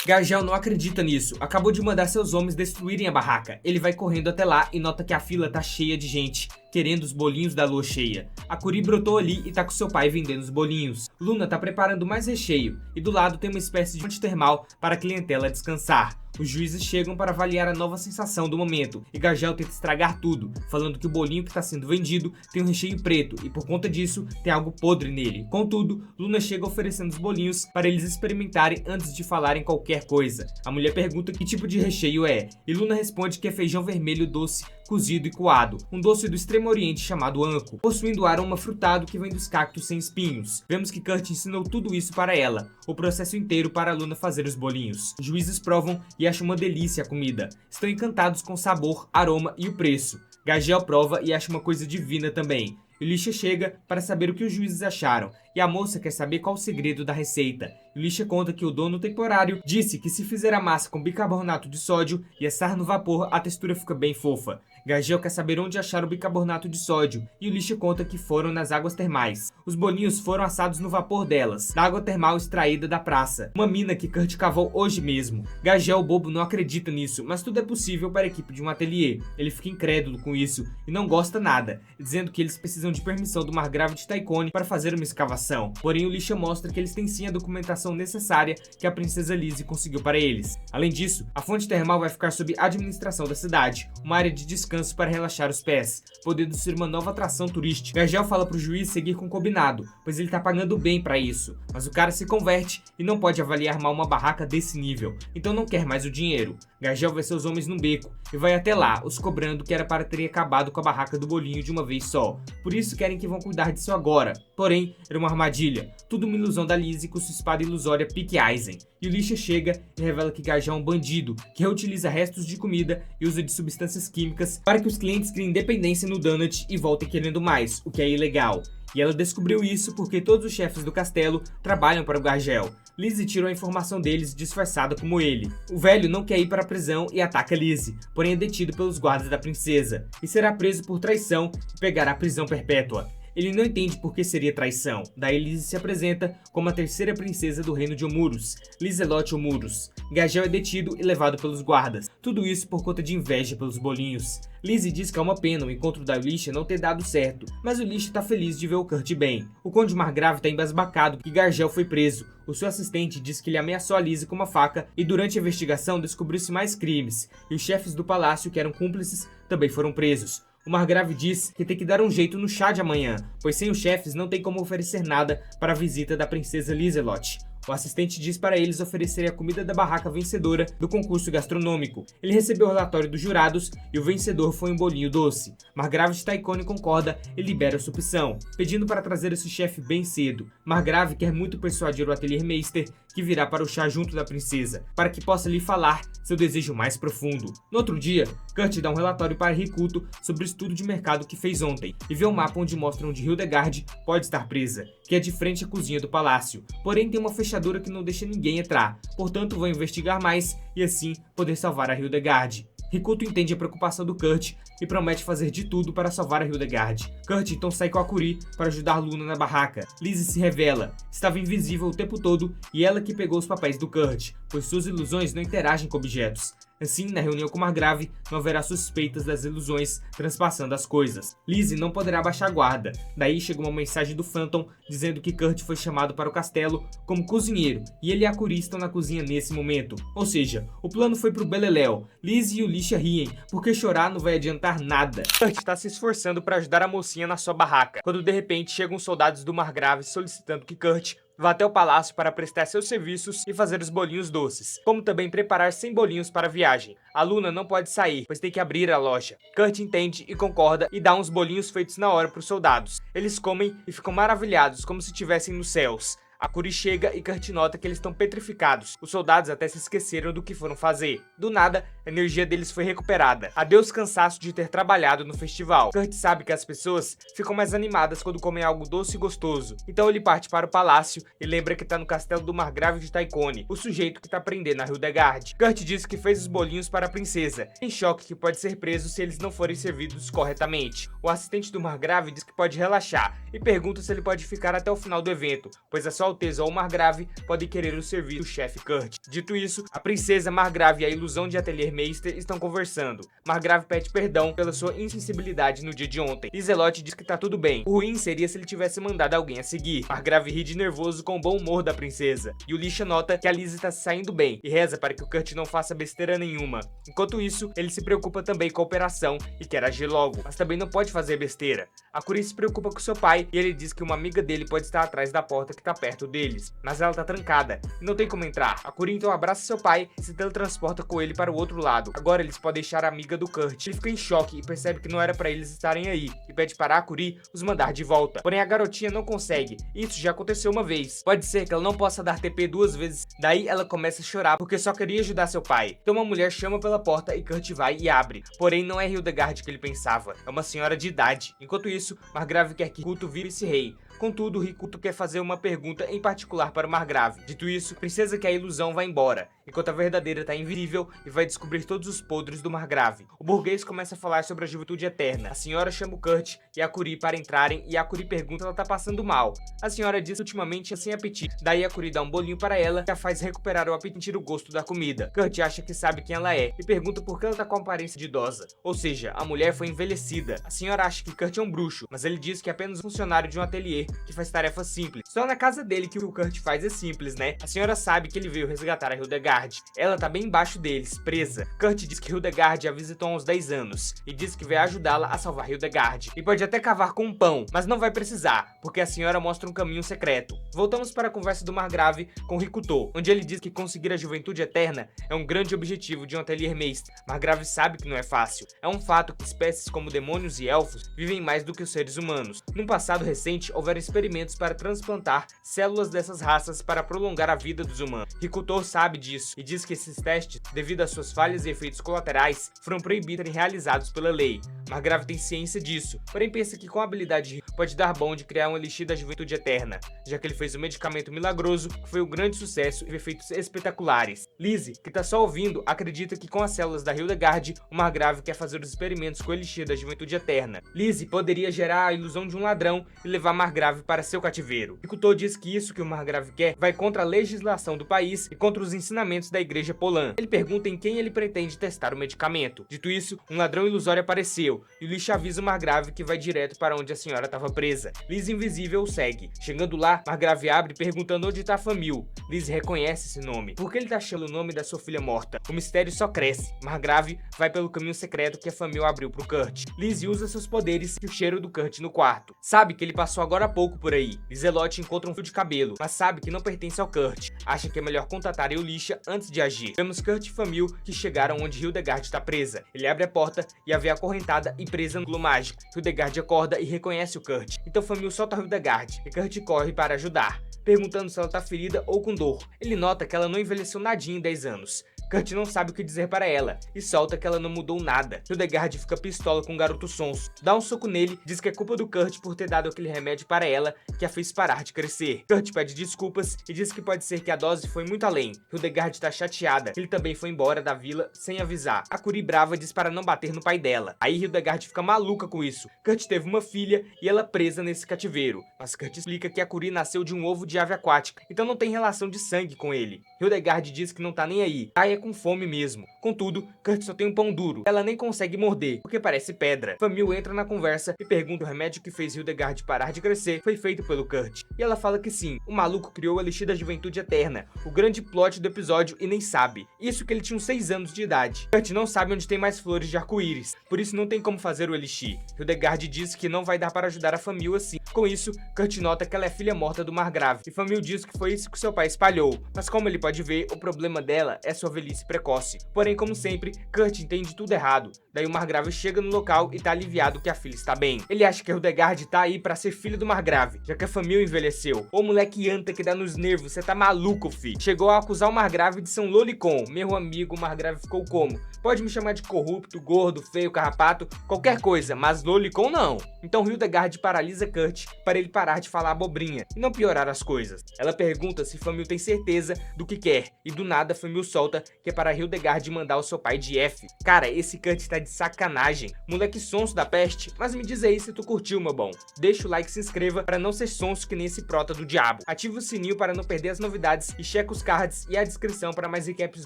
Gargel não acredita nisso, acabou de mandar seus homens destruírem a barraca. Ele vai correndo até lá e nota que a fila tá cheia de gente, querendo os bolinhos da lua cheia. A Curi brotou ali e tá com seu pai vendendo os bolinhos. Luna tá preparando mais recheio, e do lado tem uma espécie de fonte termal para a clientela descansar. Os juízes chegam para avaliar a nova sensação do momento, e Gargel tenta estragar tudo, falando que o bolinho que está sendo vendido tem um recheio preto, e por conta disso, tem algo podre nele. Contudo, Luna chega oferecendo os bolinhos para eles experimentarem antes de falarem qualquer coisa. A mulher pergunta que tipo de recheio é, e Luna responde que é feijão vermelho doce, cozido e coado, um doce do Extremo Oriente chamado anco, possuindo aroma frutado que vem dos cactos sem espinhos. Vemos que Kurt ensinou tudo isso para ela, o processo inteiro para Luna fazer os bolinhos. Os juízes provam e acham uma delícia a comida. Estão encantados com o sabor, aroma e o preço. Gargel prova e acha uma coisa divina também. Elisha chega para saber o que os juízes acharam, e a moça quer saber qual o segredo da receita. Elisha conta que o dono temporário disse que se fizer a massa com bicarbonato de sódio e assar no vapor, a textura fica bem fofa. Gargel quer saber onde acharam o bicarbonato de sódio, e Elisha conta que foram nas águas termais. Os bolinhos foram assados no vapor delas, da água termal extraída da praça, uma mina que Kurt cavou hoje mesmo. Gargel, bobo, não acredita nisso, mas tudo é possível para a equipe de um ateliê. Ele fica incrédulo com isso e não gosta nada, dizendo que eles precisam de permissão do Margrave de Tycone para fazer uma escavação. Porém, o Elisha mostra que eles têm sim a documentação necessária que a princesa Lizzie conseguiu para eles. Além disso, a fonte termal vai ficar sob administração da cidade, uma área de descanso para relaxar os pés, podendo ser uma nova atração turística. Gargel fala pro juiz seguir com o combinado, pois ele tá pagando bem para isso, mas o cara se converte e não pode avaliar mal uma barraca desse nível, então não quer mais o dinheiro. Gargel vê seus homens no beco e vai até lá, os cobrando que era para ter acabado com a barraca do bolinho de uma vez só. Por isso querem que vão cuidar disso agora. Porém, era uma armadilha, tudo uma ilusão da Lizzie com sua espada ilusória Pique Eisen. E o Elisha chega e revela que Gargel é um bandido, que reutiliza restos de comida e usa de substâncias químicas para que os clientes criem dependência no donut e voltem querendo mais, o que é ilegal. E ela descobriu isso porque todos os chefes do castelo trabalham para o Gargel. Lizzie tirou a informação deles disfarçada como ele. O velho não quer ir para a prisão e ataca Lizzie, porém é detido pelos guardas da princesa, e será preso por traição e pegará a prisão perpétua. Ele não entende por que seria traição. Daí Lizzie se apresenta como a terceira princesa do reino de Omurus, Lizelotte Omurus. Gargel é detido e levado pelos guardas. Tudo isso por conta de inveja pelos bolinhos. Lizzie diz que é uma pena o encontro da Elisha não ter dado certo, mas o Elisha tá feliz de ver o Kurt bem. O Conde Margrave tá embasbacado que Gargel foi preso. O seu assistente diz que ele ameaçou a Lizzie com uma faca e durante a investigação descobriu-se mais crimes, e os chefes do palácio que eram cúmplices também foram presos. O Margrave diz que tem que dar um jeito no chá de amanhã, pois sem os chefes não tem como oferecer nada para a visita da princesa Lizelotte. O assistente diz para eles oferecerem a comida da barraca vencedora do concurso gastronômico. Ele recebeu o relatório dos jurados e o vencedor foi um bolinho doce. Margrave de Tycone concorda e libera sua opção, pedindo para trazer esse chefe bem cedo. Margrave quer muito persuadir o Atelier Meister, que virá para o chá junto da princesa, para que possa lhe falar seu desejo mais profundo. No outro dia, Kurt dá um relatório para Rikuto sobre o estudo de mercado que fez ontem, e vê um mapa onde mostra onde Hildegard pode estar presa, que é de frente à cozinha do palácio. Porém, tem uma fechadura que não deixa ninguém entrar, portanto vão investigar mais e assim poder salvar a Hildegard. Rikuto entende a preocupação do Kurt e promete fazer de tudo para salvar a Hildegard. Kurt então sai com a Curi para ajudar Luna na barraca. Lizzie se revela, estava invisível o tempo todo e ela que pegou os papéis do Kurt, pois suas ilusões não interagem com objetos. Assim, na reunião com Margrave, não haverá suspeitas das ilusões transpassando as coisas. Lizzie não poderá baixar a guarda. Daí chega uma mensagem do Phantom dizendo que Kurt foi chamado para o castelo como cozinheiro e ele e a Curi estão na cozinha nesse momento. Ou seja, o plano foi pro beleléu. Lizzie e o Elisha riem, porque chorar não vai adiantar nada. Kurt está se esforçando para ajudar a mocinha na sua barraca, quando de repente chegam soldados do Margrave solicitando que Kurt vá até o palácio para prestar seus serviços e fazer os bolinhos doces, como também preparar 100 bolinhos para a viagem. A Luna não pode sair, pois tem que abrir a loja. Kurt entende e concorda e dá uns bolinhos feitos na hora para os soldados. Eles comem e ficam maravilhados, como se estivessem nos céus. A Curi chega e Kurt nota que eles estão petrificados. Os soldados até se esqueceram do que foram fazer. Do nada, a energia deles foi recuperada. Adeus cansaço de ter trabalhado no festival. Kurt sabe que as pessoas ficam mais animadas quando comem algo doce e gostoso. Então ele parte para o palácio e lembra que tá no castelo do Margrave de Tycone, o sujeito que tá prendendo a Hildegard. Kurt diz que fez os bolinhos para a princesa, em choque que pode ser preso se eles não forem servidos corretamente. O assistente do Margrave diz que pode relaxar e pergunta se ele pode ficar até o final do evento, pois a sua Alteza ou o Margrave podem querer o serviço do chefe Kurt. Dito isso, a princesa, Margrave e a ilusão de Atelier Meister estão conversando. Margrave pede perdão pela sua insensibilidade no dia de ontem. Liselotte diz que tá tudo bem. O ruim seria se ele tivesse mandado alguém a seguir. Margrave ri de nervoso com o bom humor da princesa. E o Lisha nota que a Lise está se saindo bem e reza para que o Kurt não faça besteira nenhuma. Enquanto isso, ele se preocupa também com a operação e quer agir logo, mas também não pode fazer besteira. A Curi se preocupa com seu pai e ele diz que uma amiga dele pode estar atrás da porta que tá perto deles, mas ela tá trancada e não tem como entrar. A Curi então abraça seu pai e se teletransporta com ele para o outro lado. Agora eles podem deixar a amiga do Kurt. Ele fica em choque e percebe que não era para eles estarem aí e pede para a Curi os mandar de volta. Porém a garotinha não consegue. Isso já aconteceu uma vez. Pode ser que ela não possa dar TP 2 vezes. Daí ela começa a chorar porque só queria ajudar seu pai. Então uma mulher chama pela porta e Kurt vai e abre. Porém não é Hildegard que ele pensava, é uma senhora de idade. Enquanto isso, Margrave quer que Rikuto vire esse rei. Contudo, Rikuto quer fazer uma pergunta em particular para o Margrave. Dito isso, a princesa quer a ilusão vai embora, enquanto a verdadeira está invisível e vai descobrir todos os podres do Margrave. O burguês começa a falar sobre a juventude eterna. A senhora chama o Kurt e a Curi para entrarem e a Curi pergunta se ela tá passando mal. A senhora diz que ultimamente é sem apetite. Daí a Curi dá um bolinho para ela que a faz recuperar o apetite e o gosto da comida. Kurt acha que sabe quem ela é e pergunta por que ela tá com aparência de idosa. Ou seja, a mulher foi envelhecida. A senhora acha que Kurt é um bruxo, mas ele diz que é apenas um funcionário de um ateliê que faz tarefas simples. Só na casa dele que o Kurt faz é simples, né? A senhora sabe que ele veio resgatar a Hildegard. Ela tá bem embaixo deles, presa. Kurt diz que Hildegard a visitou há uns 10 anos e diz que vai ajudá-la a salvar Hildegard. E pode até cavar com um pão, mas não vai precisar, porque a senhora mostra um caminho secreto. Voltamos para a conversa do Margrave com Rikuto, onde ele diz que conseguir a juventude eterna é um grande objetivo de um Atelier Meister. Margrave sabe que não é fácil. É um fato que espécies como demônios e elfos vivem mais do que os seres humanos. Num passado recente, houveram experimentos para transplantar células dessas raças para prolongar a vida dos humanos. Rikuto sabe disso e diz que esses testes, devido às suas falhas e efeitos colaterais, foram proibidos de serem realizados pela lei. Margrave tem ciência disso, porém pensa que com a habilidade pode dar bom de criar um elixir da juventude eterna, já que ele fez um medicamento milagroso que foi um grande sucesso e efeitos espetaculares. Lise, que tá só ouvindo, acredita que com as células da Hildegard, o Margrave quer fazer os experimentos com o elixir da juventude eterna. Lise poderia gerar a ilusão de um ladrão e levar Margrave para seu cativeiro. Rikuto diz que isso que o Margrave quer vai contra a legislação do país e contra os ensinamentos da igreja Polan. Ele pergunta em quem ele pretende testar o medicamento. Dito isso, um ladrão ilusório apareceu e o Lisha avisa o Margrave que vai direto para onde a senhora estava presa. Lise invisível o segue. Chegando lá, Margrave abre perguntando onde está Famil. Lise reconhece esse nome. Por que ele tá achando o nome da sua filha morta? O mistério só cresce. Margrave vai pelo caminho secreto que a Famil abriu pro Kurt. Lise usa seus poderes e o cheiro do Kurt no quarto. Sabe que ele passou agora há pouco por aí. Liselotte encontra um fio de cabelo, mas sabe que não pertence ao Kurt. Acha que é melhor contatar Eulisha antes de agir. Vemos Kurt e Famil que chegaram onde Hildegard está presa. Ele abre a porta e a vê acorrentada e presa no globo mágico. Hildegard acorda e reconhece o Kurt. Então Famil solta Hildegard e Kurt corre para ajudar, perguntando se ela está ferida ou com dor. Ele nota que ela não envelheceu nadinha em 10 anos. Kurt não sabe o que dizer para ela e solta que ela não mudou nada. Hildegard fica pistola com o garoto sonso, dá um soco nele, diz que é culpa do Kurt por ter dado aquele remédio para ela que a fez parar de crescer. Kurt pede desculpas e diz que pode ser que a dose foi muito além. Hildegard tá chateada, ele também foi embora da vila sem avisar. A Curi brava diz para não bater no pai dela. Aí Hildegard fica maluca com isso. Kurt teve uma filha e ela presa nesse cativeiro, mas Kurt explica que a Curi nasceu de um ovo de ave aquática, então não tem relação de sangue com ele. Hildegard diz que não tá nem aí. Aí a com fome mesmo. Contudo, Kurt só tem um pão duro. Ela nem consegue morder, porque parece pedra. Famil entra na conversa e pergunta o remédio que fez Hildegard parar de crescer foi feito pelo Kurt. E ela fala que sim, o maluco criou o Elixir da Juventude Eterna, o grande plot do episódio, e nem sabe. Isso que ele tinha uns 6 anos de idade. Kurt não sabe onde tem mais flores de arco-íris, por isso não tem como fazer o Elixir. Hildegard diz que não vai dar para ajudar a Famil assim. Com isso, Kurt nota que ela é filha morta do Margrave, e Famil diz que foi isso que seu pai espalhou. Mas como ele pode ver, o problema dela é sua velhice precoce. Porém, como sempre, Kurt entende tudo errado. Daí o Margrave chega no local e tá aliviado que a filha está bem. Ele acha que a Hildegard tá aí pra ser filho do Margrave, já que a família envelheceu. Ô moleque anta que dá nos nervos, você tá maluco, fi. Chegou a acusar o Margrave de ser um lolicon. Meu amigo, o Margrave ficou como? Pode me chamar de corrupto, gordo, feio, carrapato, qualquer coisa, mas lolicon não. Então Hildegard paralisa Kurt para ele parar de falar abobrinha e não piorar as coisas. Ela pergunta se Famil tem certeza do que quer, e do nada Famil solta que é para Hildegard mandar o seu pai de F. Cara, esse Kurt tá de sacanagem. Moleque sonso da peste, mas me diz aí se tu curtiu, meu bom. Deixa o like e se inscreva para não ser sonso que nem esse prota do diabo. Ativa o sininho para não perder as novidades e checa os cards e a descrição para mais recaps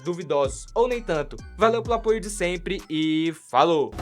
duvidosos, ou nem tanto. Valeu pelo apoio de sempre e falou!